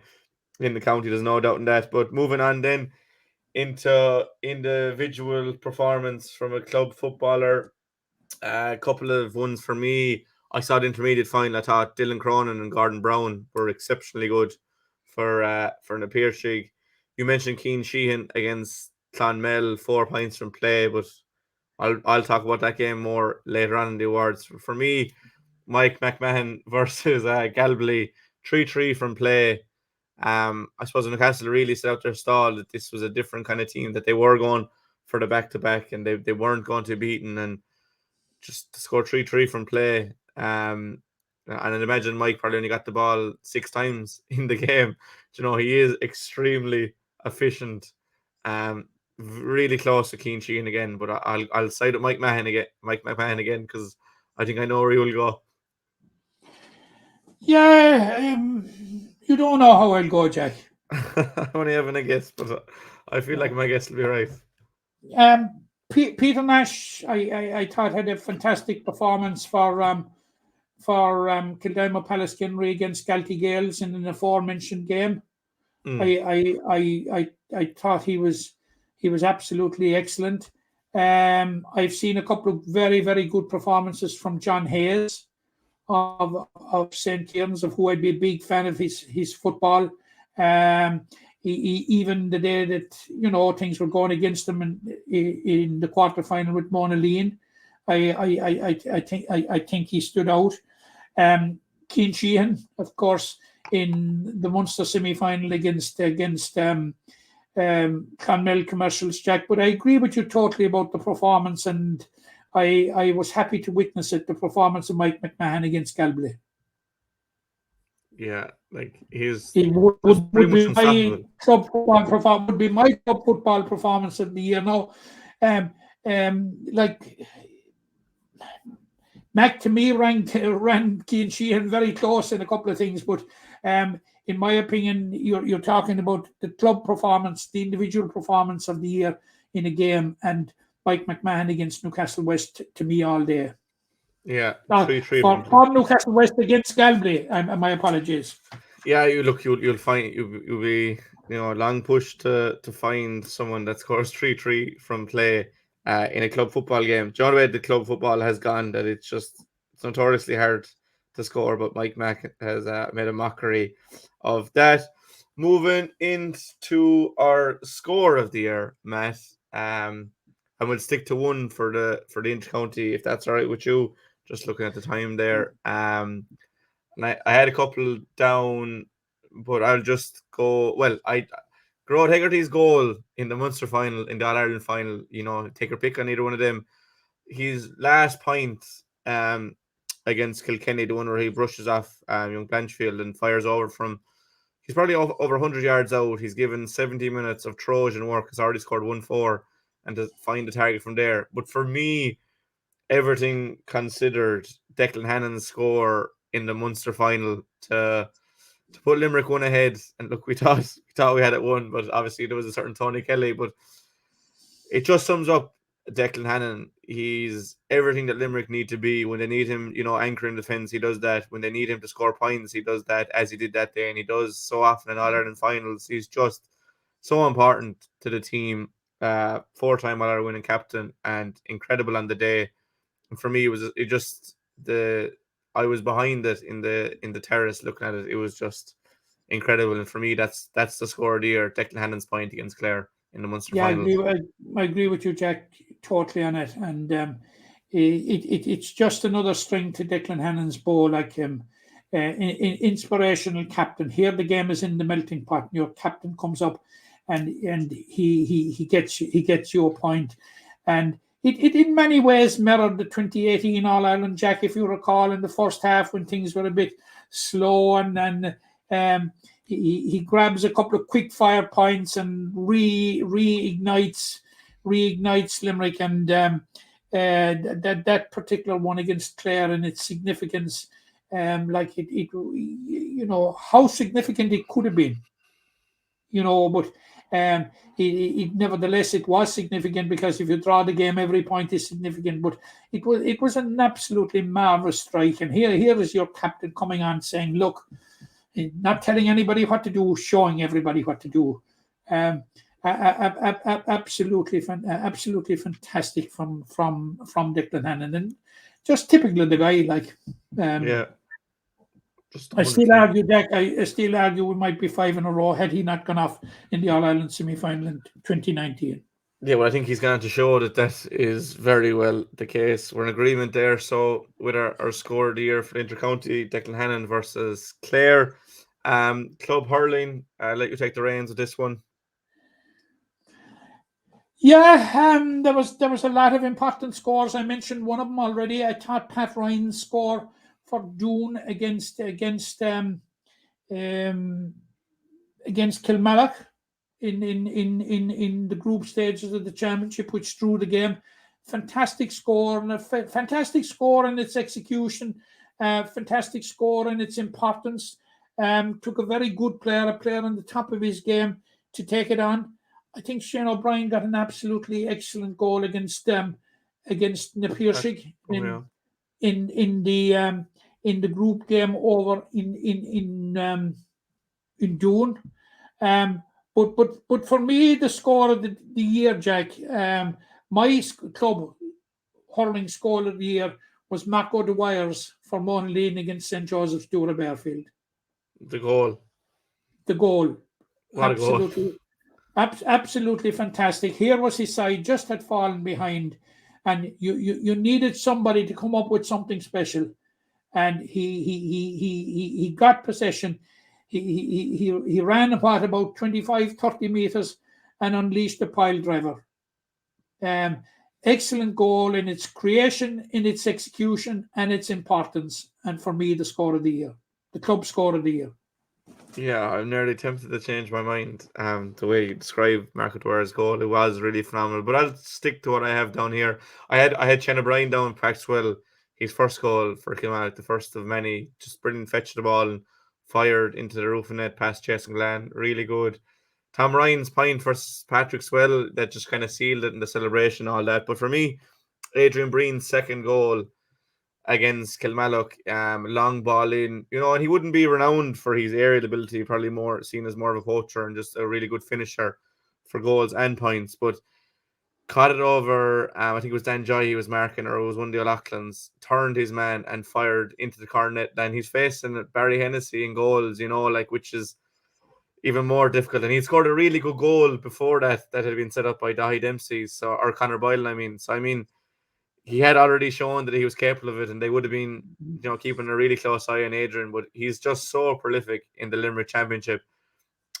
in the county. There's no doubt in that. But moving on then into individual performance from a club footballer. A couple of ones for me. I saw the intermediate final. I thought Dylan Cronin and Gordon Brown were exceptionally good for an Appearshig. You mentioned Cian Sheehan against Clonmel, 4 points from play, but I'll talk about that game more later on in the awards. For me, Mike McMahon versus Galway, 3-3 from play. I suppose Newcastle really set out their stall that this was a different kind of team, that they were going for the back-to-back and they weren't going to be beaten, and just to score 3-3 from play. And I'd imagine Mike probably only got the ball 6 times in the game. You know, he is extremely efficient. Really close to Cian Sheehan again, but I'll side with Mike McMahon again, because I think I know where he will go. Yeah, you don't know how I'll go, Jack. I'm only having a guess, but I feel like my guess will be right. Peter Nash, I thought had a fantastic performance for Kildimo Pallaskenry against Galtee Gales in an aforementioned game. I thought he was absolutely excellent. I've seen a couple of very, very good performances from John Hayes of St. Kieran's, of who I'd be a big fan of his football. Even the day that, you know, things were going against him in the quarterfinal with Mona Lean, I think he stood out. Cian Sheehan, of course, in the Munster semi-final against Clonmel Commercials, Jack. But I agree with you totally about the performance, and I was happy to witness it, the performance of Mike McMahon against Galway. Yeah, like he would be my club football performance of the year. Now, like Mac to me ran Cian Sheehan very close in a couple of things, but in my opinion, you're talking about the club performance, the individual performance of the year in a game, and Mike McMahon against Newcastle West to me all day. Yeah, 3-3 for Newcastle West against Galway. My apologies. Yeah, you'll find you'll be, you know, a long push to find someone that scores 3-3 from play in a club football game. John Wade, the club football has gone that it's notoriously hard to score, but Mike Mack has made a mockery of that. Moving into our score of the year, Matt, and we'll stick to one for the intercounty, if that's all right with you. just looking at the time there. And I had a couple down, but I'll just go. Well, 𝗧𝗿𝗲𝗁's goal in the Munster final, in the All Ireland final, take your pick on either one of them. His last point against Kilkenny, the one where he brushes off young Blanchfield and fires over from. He's probably over 100 yards out. He's given 70 minutes of Trojan work. Has already scored 1-4, and to find the target from there. But for me, everything considered, Declan Hannon's score in the Munster final to put Limerick one ahead. And look, we thought we had it won, but obviously there was a certain Tony Kelly. But it just sums up Declan Hannon. He's everything that Limerick need to be. When they need him, anchoring defence, he does that. When they need him to score points, he does that, as he did that day, and he does so often in All-Ireland finals. He's just so important to the team. 4-time All-Ireland winning captain and incredible on the day. And for me, I was behind it in the terrace looking at it. It was just incredible. And for me, that's the score of the year. Declan Hannon's point against Clare in the Munster final. I agree with you, Jack, totally on it. And it's just another string to Declan Hannon's bow, like inspirational captain. Here the game is in the melting pot. Your captain comes up and he gets you a point. And it in many ways mirrored the 2018 All-Ireland, Jack, if you recall, in the first half when things were a bit slow, and then he grabs a couple of quick fire points and reignites Limerick, and that particular one against Clare and its significance, how significant it could have been, but nevertheless it was significant, because if you draw the game, every point is significant. But it was an absolutely marvelous strike, and here is your captain coming on saying, look, not telling anybody what to do, showing everybody what to do. Absolutely fantastic from Declan Hannon, and just typical of the guy. I still argue, Jack. I still argue we might be 5 in a row had he not gone off in the All-Ireland semi-final in 2019. Yeah, well, I think he's going to show that is very well the case. We're in agreement there. So with our score of the year for the intercounty, Declan Hannon versus Clare. Club hurling, I'll let you take the reins of this one. Yeah, there was a lot of important scores. I mentioned one of them already. I thought Pat Ryan's score for Doon against Kilmallock in the group stages of the championship, which drew the game. Fantastic score, and a fantastic score in its execution. Fantastic score in its importance. Took a very good player, a player on the top of his game, to take it on. I think Shane O'Brien got an absolutely excellent goal against Napirsig in the group game over in Doon. But for me, the score of the year, Jack, my club hurling score of the year was Mark O'Dwyer's for Monaleen against St. Joseph's Dura Bearfield. The goal. What absolutely, a goal. Absolutely fantastic. Here was his side just had fallen behind, and you needed somebody to come up with something special, and he got possession. He ran about 25-30 meters and unleashed the pile driver. Excellent goal in its creation, in its execution, and its importance. And for me, the score of the year, the club score of the year. Yeah, I'm nearly tempted to change my mind. The way you described Mark O'Dwyer's goal, it was really phenomenal. But I'll stick to what I have down here. I had Shane O'Brien down practice well. His first goal for Kilmallock, the first of many, just brilliant, fetched the ball and fired into the roof of net past Chase and Glan. Really good. Tom Ryan's point for Patrick Swell, that just kind of sealed it in the celebration, all that. But for me, Adrian Breen's second goal against Kilmallock, long ball in, and he wouldn't be renowned for his aerial ability, probably more seen as more of a poacher and just a really good finisher for goals and points. But caught it over, I think it was Dan Joy he was marking, or it was one of the O'Loughlin's, turned his man and fired into the corner. Then he's facing Barry Hennessy in goals, which is even more difficult. And he scored a really good goal before that had been set up by Dahi Dempsey, or Conor Boylan, I mean. So, he had already shown that he was capable of it, and they would have been, keeping a really close eye on Adrian. But he's just so prolific in the Limerick Championship.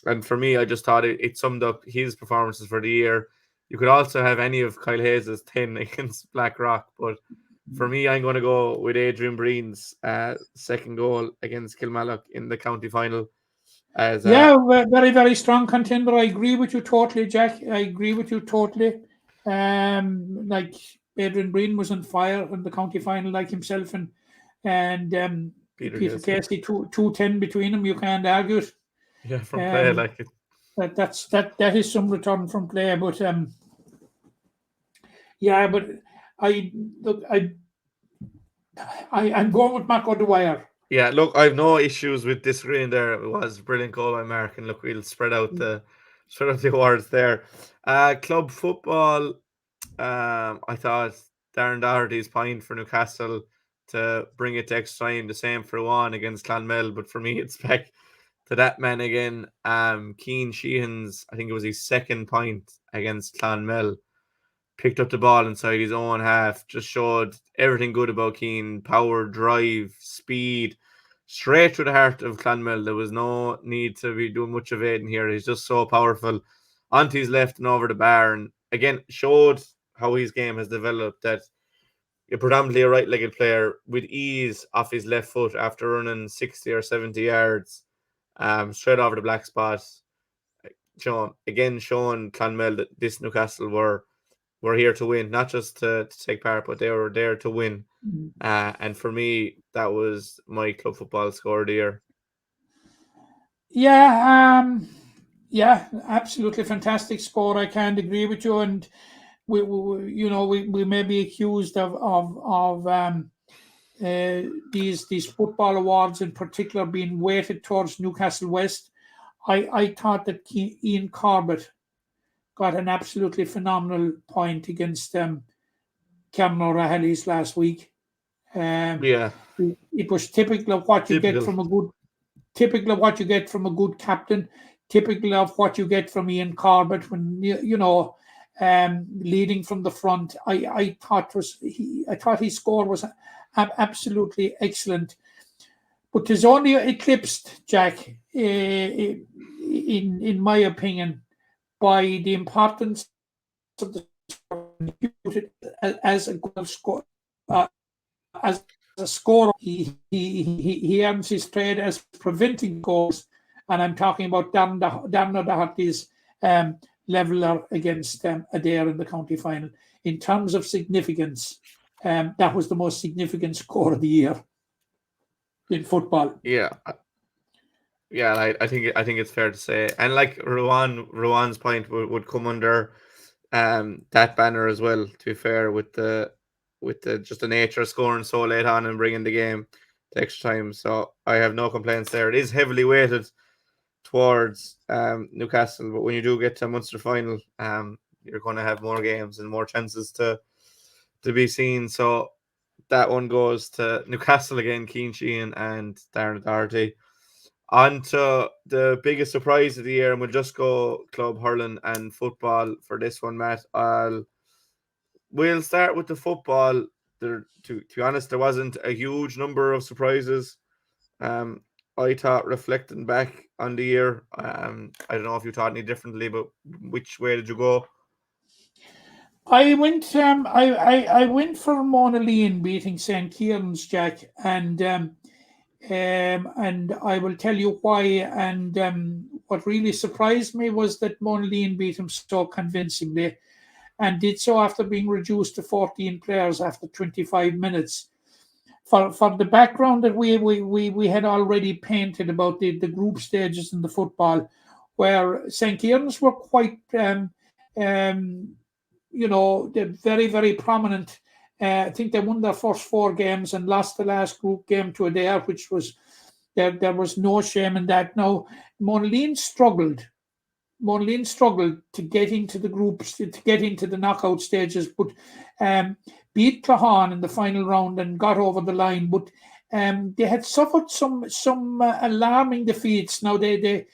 And for me, I just thought it summed up his performances for the year. You could also have any of Kyle Hayes' 10 against Blackrock, but for me, I'm going to go with Adrian Breen's second goal against Kilmallock in the county final. Very, very strong contender. I agree with you totally, Jack. I agree with you totally. Like Adrian Breen was on fire in the county final, like himself, and Peter Casey, 2-10 between them. You can't argue it. Yeah, from play like it. That is some return from play, but I'm going with Mark O'Dwyer. Yeah, look, I have no issues with disagreeing there. It was a brilliant goal by Mark, and look, we'll spread out the awards there. Club football, I thought Darren Doherty's point for Newcastle to bring it to extra time, the same for one against Clonmel, but for me it's back to that man again. Cian Sheehan's, I think it was his second point against Clonmel, picked up the ball inside his own half, just showed everything good about Cian: power, drive, speed, straight to the heart of Clonmel. There was no need to be doing much evading here. He's just so powerful onto his left and over the bar, and again showed how his game has developed, that you're predominantly a right-legged player with ease off his left foot after running 60 or 70 yards straight over the black spot. Again showing Clonmel that this Newcastle were here to win, not just to take part, but they were there to win. And for me, that was my club football score of the year. Yeah, absolutely fantastic score. I can't agree with you. And we may be accused of these football awards in particular being weighted towards Newcastle West. I thought that Ian Corbett got an absolutely phenomenal point against Cameron O'Reilly's last week. It was typical of what you get from a good captain, typical of what you get from Ian Corbett when leading from the front. I thought his score was absolutely excellent, but it's only eclipsed, Jack, in my opinion, by the importance of the as a goal score, as a scorer. He earns his trade as preventing goals, and I'm talking about Darren O'Doherty's leveller against Adair in the county final. In terms of significance, that was the most significant score of the year in football. I think it's fair to say, and like Rowan's point would come under that banner as well. To be fair, with the just the nature of scoring so late on and bringing the game to extra time, so I have no complaints there. It is heavily weighted towards Newcastle, but when you do get to a Munster final, you're going to have more games and more chances to be seen. So that one goes to Newcastle again, Cian Sheehan and Darren Doherty. On to the biggest surprise of the year, and we'll just go club hurling and football for this one, Matt. We'll start with the football. To be honest, there wasn't a huge number of surprises. I thought, reflecting back on the year, I don't know if you thought any differently, but which way did you go? I went I went for Monaleen beating St. Kieran's, Jack, and I will tell you why. And what really surprised me was that Monaleen beat him so convincingly, and did so after being reduced to 14 players after 25 minutes. For the background that we had already painted about the group stages in the football, where St. Kieran's were quite, they're very, very prominent. I think they won their first 4 games and lost the last group game to Adair, which was, there was no shame in that. Now, Monaleen struggled to get into the groups, to get into the knockout stages, but beat Clahan in the final round and got over the line. But they had suffered some alarming defeats. Now they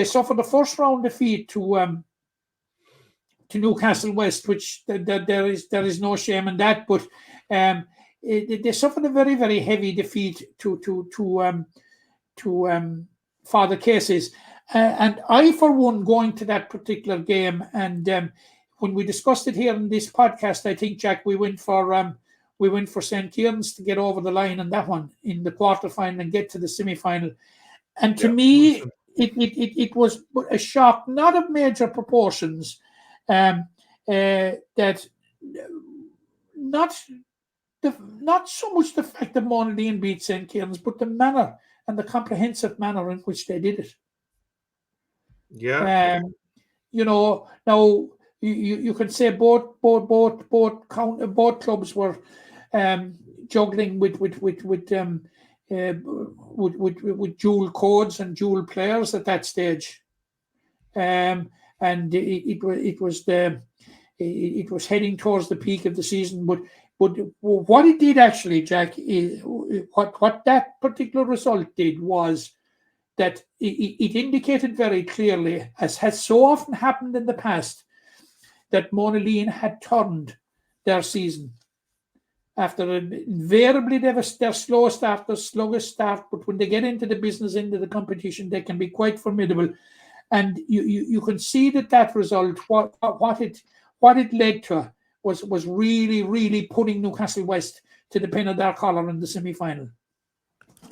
suffered the first round defeat to Newcastle West, which there is no shame in that. But They suffered a very, very heavy defeat to Father Casey's. And I, for one, going to that particular game, and when we discussed it here in this podcast, I think, Jack, we went for St. Kieran's to get over the line on that one in the quarterfinal and get to the semi-final. And to me, it was a shock, not of major proportions, that not so much the fact that Monaleen beat St. Kieran's, but the manner and the comprehensive manner in which they did it. Yeah. Now you can say both clubs were juggling with dual codes and dual players at that stage, and it was heading towards the peak of the season. But what it did actually, Jack, is what that particular result did was that it indicated very clearly, as has so often happened in the past, that Monaleen had turned their season. After invariably their slow start, their sluggish start, but when they get into the business end of the competition, they can be quite formidable. And you can see that result, what it led to was really, really putting Newcastle West to the pin of their collar in the semi-final.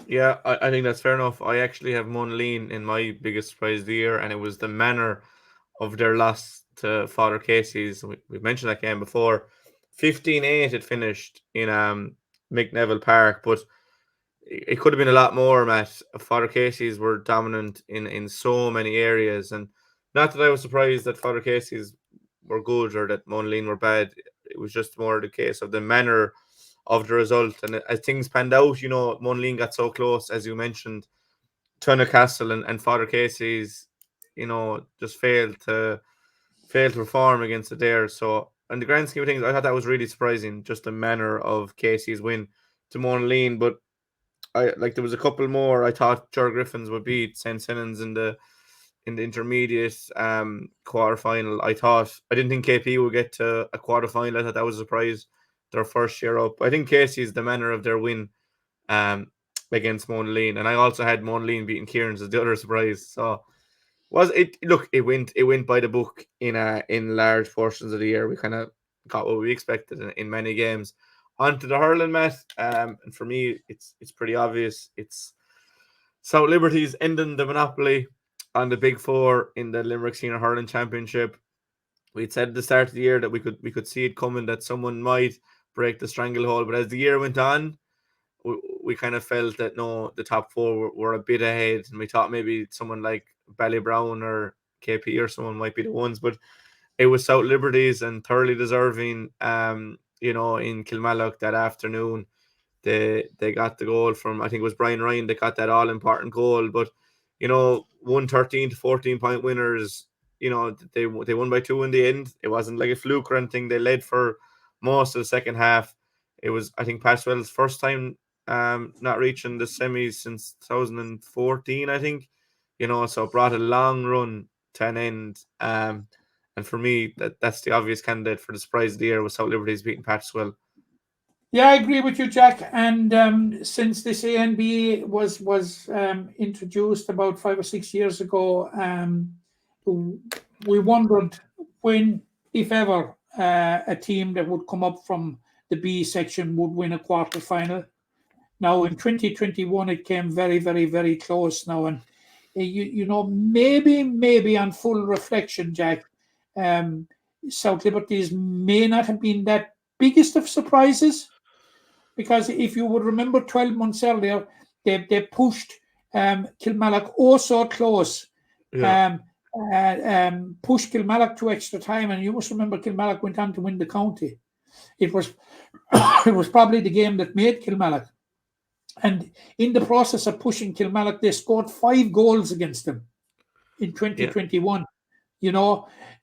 Yeah, I think that's fair enough. I actually have Monaleen in my biggest surprise of the year, and it was the manner of their loss to Father Casey's. We mentioned that game before. 15-8 it finished in McNeville Park, but it could have been a lot more, Matt. Father Casey's were dominant in so many areas, and not that I was surprised that Father Casey's were good or that Monaleen were bad. It was just more the case of the manner of the result. And as things panned out, Monaleen got so close, as you mentioned, to Newcastle, and Father Casey's, just failed to perform against it there. So in the grand scheme of things, I thought that was really surprising, just the manner of Casey's win to Monaleen. But there was a couple more. I thought Ger Griffins would beat St. Senans in the intermediate quarterfinal. I didn't think KP would get to a quarterfinal. I thought that was a surprise, their first year up. I think Casey's the manner of their win against Monaleen, and I also had Monaleen beating Kieran's as the other surprise. So it went by the book in large portions of the year. We kind of got what we expected in many games. On to the hurling, Matt. And for me, it's pretty obvious. It's South Liberties ending the monopoly on the Big Four in the Limerick Senior Hurling Championship. We'd said at the start of the year that we could see it coming, that someone might break the stranglehold. But as the year went on, we kind of felt that the top four were a bit ahead, and we thought maybe someone like Ballybrown or KP or someone might be the ones. But it was South Liberties, and thoroughly deserving. In Kilmallock that afternoon, they got the goal from, I think it was Brian Ryan. They got that all important goal, but 113 to 14 point winners. They won by 2 in the end. It wasn't like a fluke or anything. They led for most of the second half. It was, I think, Patchwell's first time not reaching the semis since 2014, I think. So it brought a long run to an end. And for me, that's the obvious candidate for the surprise of the year, was South Liberties beating Patchwell. Yeah, I agree with you, Jack. And since this ANB was introduced about 5 or 6 years ago, we wondered when, if ever, a team that would come up from the B section would win a quarterfinal. Now, in 2021, it came very, very, very close now. And, maybe on full reflection, Jack, South Liberties may not have been that biggest of surprises, because if you would remember 12 months earlier, they pushed Kilmallock so close. Yeah. Pushed Kilmallock to extra time, and you must remember Kilmallock went on to win the county. It was probably the game that made Kilmallock. And in the process of pushing Kilmallock, they scored 5 goals against them in 2021.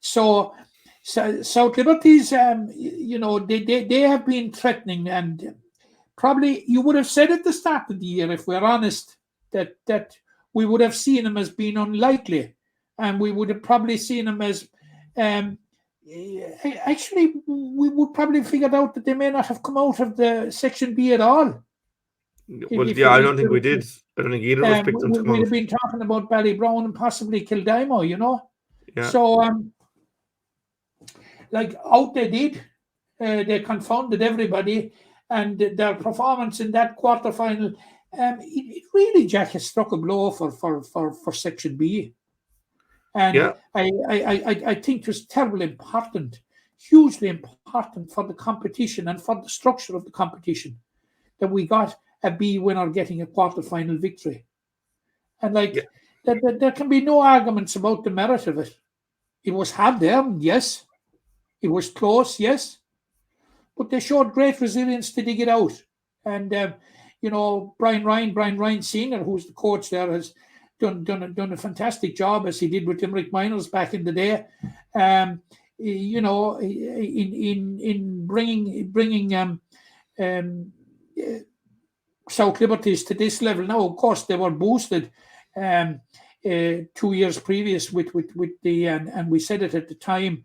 So South Liberties, they have been threatening, and probably you would have said at the start of the year, if we're honest, that we would have seen them as being unlikely, and we would have probably seen them as Actually, we would probably figured out that they may not have come out of the Section B at all. Well, yeah, I don't think we did. I don't think either of us picked them to come We'd out. have been talking about Ballybrown and possibly Kildimo, you know. Yeah. So, like out they did, they confounded everybody, and their performance in that quarterfinal, it really, Jack, has struck a blow for Section B. And Yeah. I think it was terribly important, hugely important for the competition and for the structure of the competition that we got a B winner getting a quarterfinal victory. And there can be no arguments about the merit of it. It was hard-earned, yes. It was close, yes. But they showed great resilience to dig it out. And, Brian Ryan Sr., who's the coach there, has done a fantastic job, as he did with Limerick Miners back in the day. In bringing South Liberties to this level. Now, of course, they were boosted 2 years previous with the and we said it at the time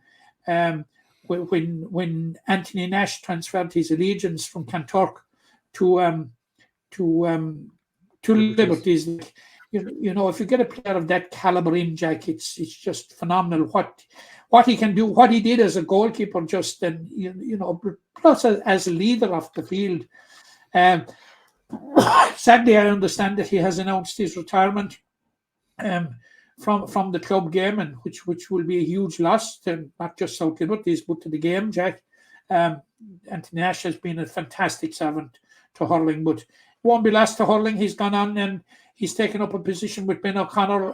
when Anthony Nash transferred his allegiance from Kanturk to Liberties. If you get a player of that caliber in, Jack, it's just phenomenal what he can do, what he did as a goalkeeper, just and plus as a leader of the field. Sadly, I understand that he has announced his retirement from the club game, and which will be a huge loss to not just South Liberties but to the game, Jack. Anthony Nash has been a fantastic servant to hurling, but won't be lost to hurling. He's gone on and he's taken up a position with Ben O'Connor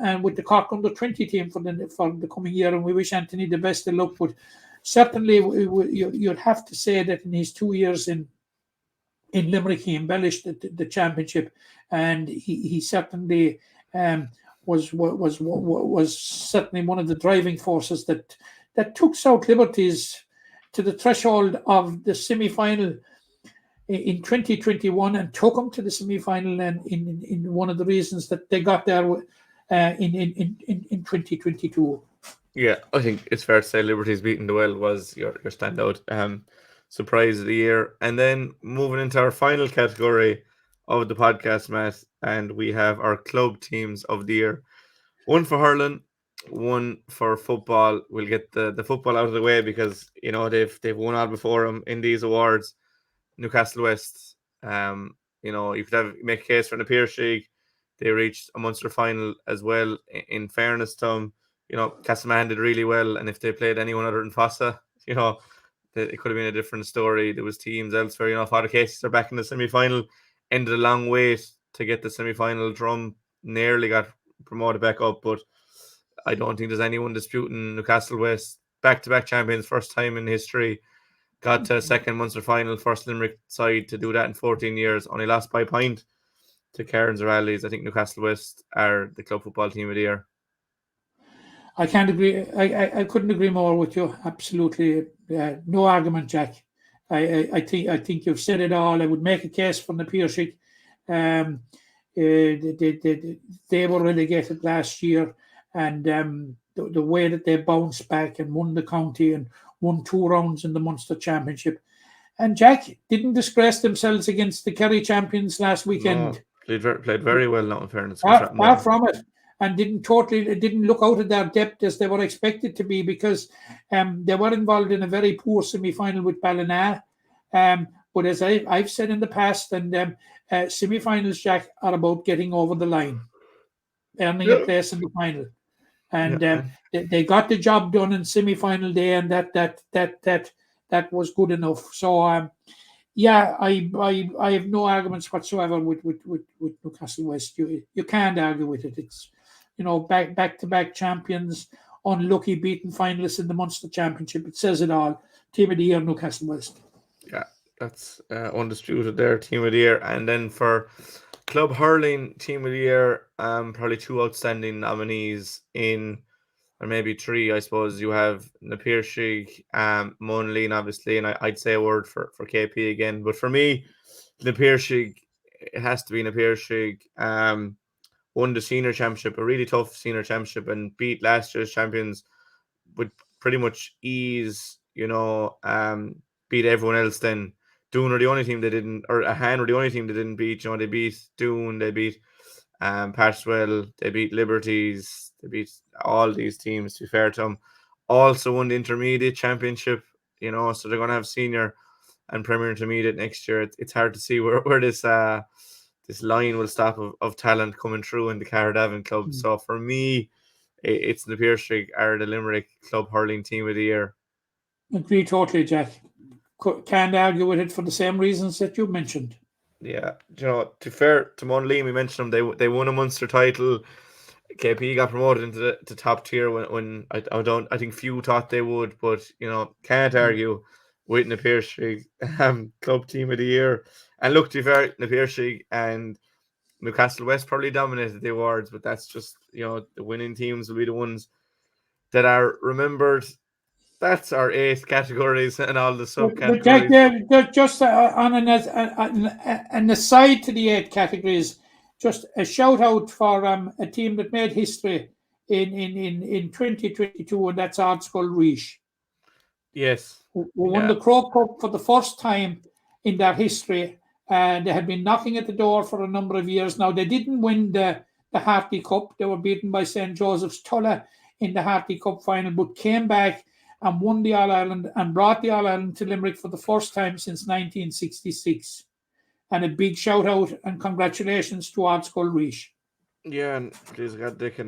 and with the Cork under-20 team for the coming year, and we wish Anthony the best of luck. But certainly, you'd have to say that in his 2 years in Limerick, he embellished the championship, and he certainly was certainly one of the driving forces that took South Liberties to the threshold of the semi-final in 2021 and took them to the semi-final, and in one of the reasons that they got there in 2022. Yeah, I think it's fair to say Liberty's beating the well was your standout surprise of the year. And then moving into our final category of the podcast, Matt, and we have our club teams of the year. One for hurling, one for football. We'll get the football out of the way because they've won all before them in these awards. Newcastle West, you could make a case for the ภิorsaigh. They reached a Munster final as well. In fairness to them, Castleman did really well, and if they played anyone other than Fossa, it could have been a different story. There was teams elsewhere, Father Casey's are back in the semi-final, ended a long wait to get the semi-final. Drum nearly got promoted back up, but I don't think there's anyone disputing Newcastle West, back-to-back champions, first time in history, got to second Munster final, first Limerick side to do that in 14 years, only lost by a point to Cairns or Allies. I think Newcastle West are the club football team of the year. I can't agree. I couldn't agree more with you. Absolutely, no argument, Jack. I think you've said it all. I would make a case for the ภิorsaigh. They were relegated last year, and the way that they bounced back and won the county and won 2 rounds in the Munster Championship, and Jack didn't disgrace themselves against the Kerry champions last weekend. No, played very well. Not in fairness, far from it. And didn't look out of their depth as they were expected to be, because they were involved in a very poor semi-final with Ballina. But as I've said in the past, and semi-finals, Jack, are about getting over the line, earning a place in the final. And they got the job done in semi-final day, and that was good enough. So I have no arguments whatsoever with Newcastle West. You can't argue with it. It's back-to-back champions, unlucky beaten finalists in the Munster Championship. It says it all. Team of the year, Newcastle West. Yeah, that's undisputed there, team of the year. And then for club hurling team of the year, probably 2 outstanding nominees or maybe 3, I suppose. You have the ภิorsaigh, Monaleen, obviously, and I'd say a word for KP again. But for me, the ภิorsaigh, it has to be the ภิorsaigh. Won the senior championship, a really tough senior championship, and beat last year's champions with pretty much ease, beat everyone else. Then Doon are the only team they didn't, or Han were the only team they didn't beat. They beat Doon, they beat 𝗬𝗏𝗁, they beat Liberties, they beat all these teams, to be fair to them. Also won the intermediate championship, so they're going to have senior and Premier Intermediate next year. It's hard to see where this line will stop of talent coming through in the Cardiff club. So for me, it's the 𝗧𝗹𝗸 are the Limerick club hurling team of the year. Agree totally, Jack. Can't argue with it for the same reasons that you mentioned. Yeah, to be fair to Monleen, we mentioned them. They won a Munster title. KP got promoted into the top tier when I think few thought they would, but can't argue with the 𝗧𝗹𝗸 club team of the year. And look, to be fair, the 𝗧𝗹𝗸 and Newcastle West probably dominated the awards, but that's just the winning teams will be the ones that are remembered. That's our 8 categories and all the subcategories. But Jack, just on an aside to the 8 categories, just a shout out for a team that made history in 2022, and that's 𝗧𝗿𝗲𝗰𝗶. Yes. We won the Crow Cup for the first time in their history. They had been knocking at the door for a number of years now. They didn't win the Hartley Cup. They were beaten by St. Joseph's Tulla in the Hartley Cup final, but came back and won the All-Ireland and brought the All-Ireland to Limerick for the first time since 1966. And a big shout out and congratulations to 𝗧𝗿𝗲𝗰𝗶. Yeah, and please God, they can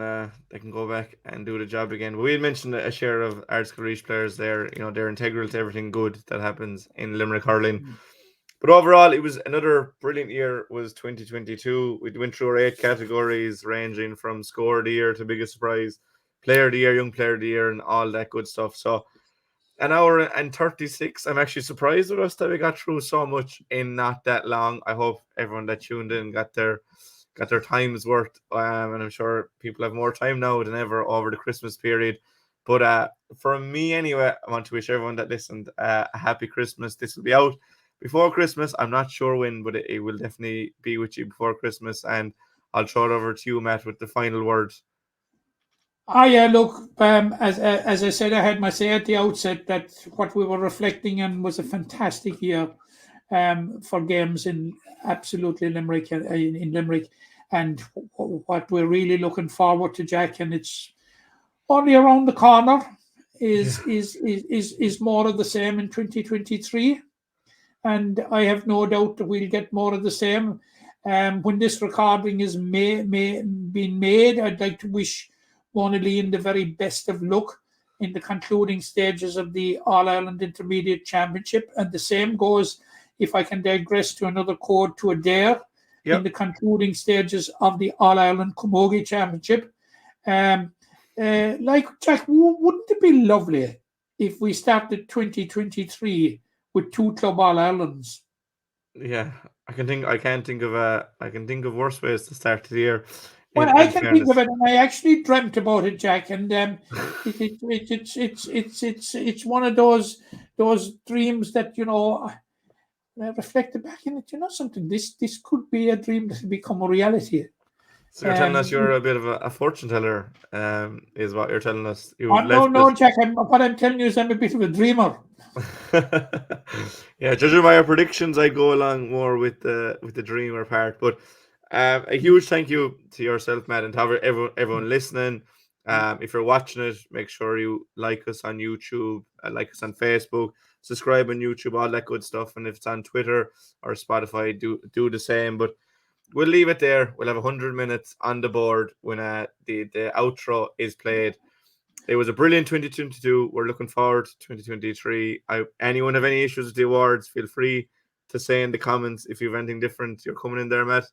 go back and do the job again. But we had mentioned a share of 𝗧𝗿𝗲𝗰𝗶 players there. They're integral to everything good that happens in Limerick hurling. But overall, it was another brilliant year. Was 2022. We went through our 8 categories, ranging from score of the year to biggest surprise, player of the year, young player of the year, and all that good stuff. So, an hour and 36. I'm actually surprised with us that we got through so much in not that long. I hope everyone that tuned in got their time's worth. And I'm sure people have more time now than ever over the Christmas period. But for me anyway, I want to wish everyone that listened a happy Christmas. This will be out before Christmas. I'm not sure when, but it will definitely be with you before Christmas. And I'll throw it over to you, Matt, with the final words. Yeah, look, as I said, I had my say at the outset that what we were reflecting on was a fantastic year for games in absolutely Limerick, in Limerick, and what we're really looking forward to, Jack, and it's only around the corner, is more of the same in 2023. And I have no doubt that we'll get more of the same. When this recording is being made, I'd like to wish 𝗬𝗏 the very best of luck in the concluding stages of the All-Ireland Intermediate Championship. And the same goes, if I can digress to another code, to Adair in the concluding stages of the All-Ireland Camogie Championship. Like, Jack, wouldn't it be lovely if we started 2023 with 2 Club All-Irelands? Yeah, I can think of worse ways to start the year. Well, I can think of it, and I actually dreamt about it, Jack. And it's one of those dreams that I reflected back in it. Something. This could be a dream that will become a reality. So you're telling us you're a bit of a fortune teller, is what you're telling us. No, Jack. What I'm telling you is I'm a bit of a dreamer. Yeah, judging by our predictions, I go along more with the dreamer part. But a huge thank you to yourself, Matt, and to everyone listening. If you're watching it, make sure you like us on YouTube, like us on Facebook, subscribe on YouTube, all that good stuff. And if it's on Twitter or Spotify, do the same. But we'll leave it there. We'll have 100 minutes on the board when the outro is played. It was a brilliant 2022. We're looking forward to 2023. Anyone have any issues with the awards, feel free to say in the comments. If you have anything different, you're coming in there, Matt.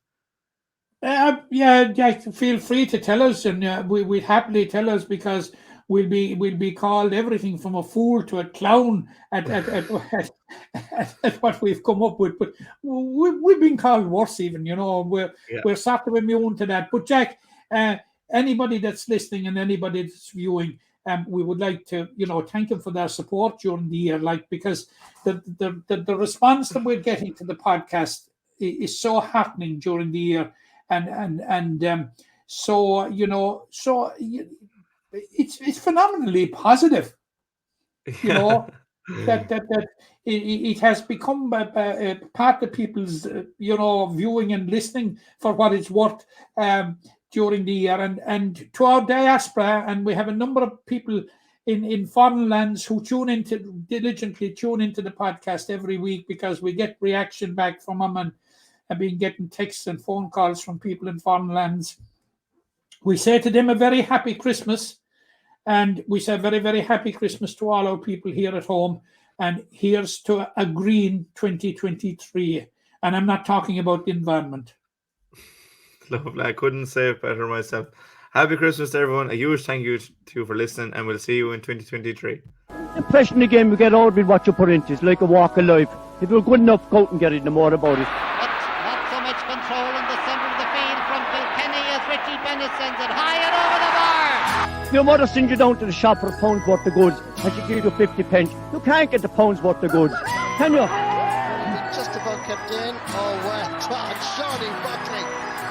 Yeah, Jack, feel free to tell us, and we'd happily tell us, because we'll be called everything from a fool to a clown at what we've come up with. But we've been called worse even, we're sort of immune to that. But Jack, anybody that's listening and anybody that's viewing, we would like to, thank them for their support during the year, because the response that we're getting to the podcast is so happening during the year. So it's phenomenally positive. You know, that it has become a part of people's viewing and listening for what it's worth during the year, and to our diaspora, and we have a number of people in foreign lands who diligently tune into the podcast every week, because we get reaction back from them, and I've been getting texts and phone calls from people in foreign lands. We say to them a very happy Christmas, and we say very, very happy Christmas to all our people here at home, and here's to a green 2023, and I'm not talking about the environment. Lovely. I couldn't say it better myself. Happy Christmas to everyone. A huge thank you to you for listening, and we'll see you in 2023. The impression again we get out with what you put into it's like a walk of life. If you're good enough, go out and get it, no more about it. But not so much control in the centre of the field from 𝗧𝗿𝗲 as 𝗧𝗍𝗶𝗏 sends it high and over the bar. Your mother sends you down to the shop for a pound's worth of goods, and she gives you 50 pence. You can't get the pound's worth of goods, can you? Just about kept in. 𝗧𝗿𝗲𝗰𝗶𝗹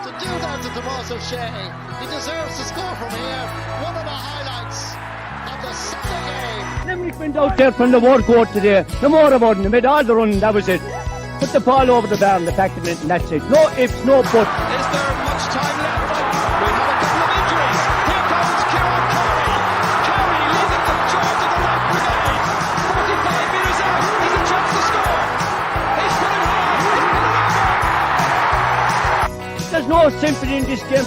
to do that to 𝗧𝗹𝗸. He deserves to score from here. One of the highlights of the Sunday game. Limerick went out there from the word court today. No more about it. They made all the running, that was it. Put the ball over the bar and the package, and that's it. No ifs, no buts. Is there much time left? We have a couple of injuries. Here comes 𝗧𝗹𝗸. Kerry leading the charge of the 𝗧𝗿𝗲𝗰𝗶𝗹. 45 metres out. He's a chance to score. He's put it high. He's put it over. There's no sympathy in this game.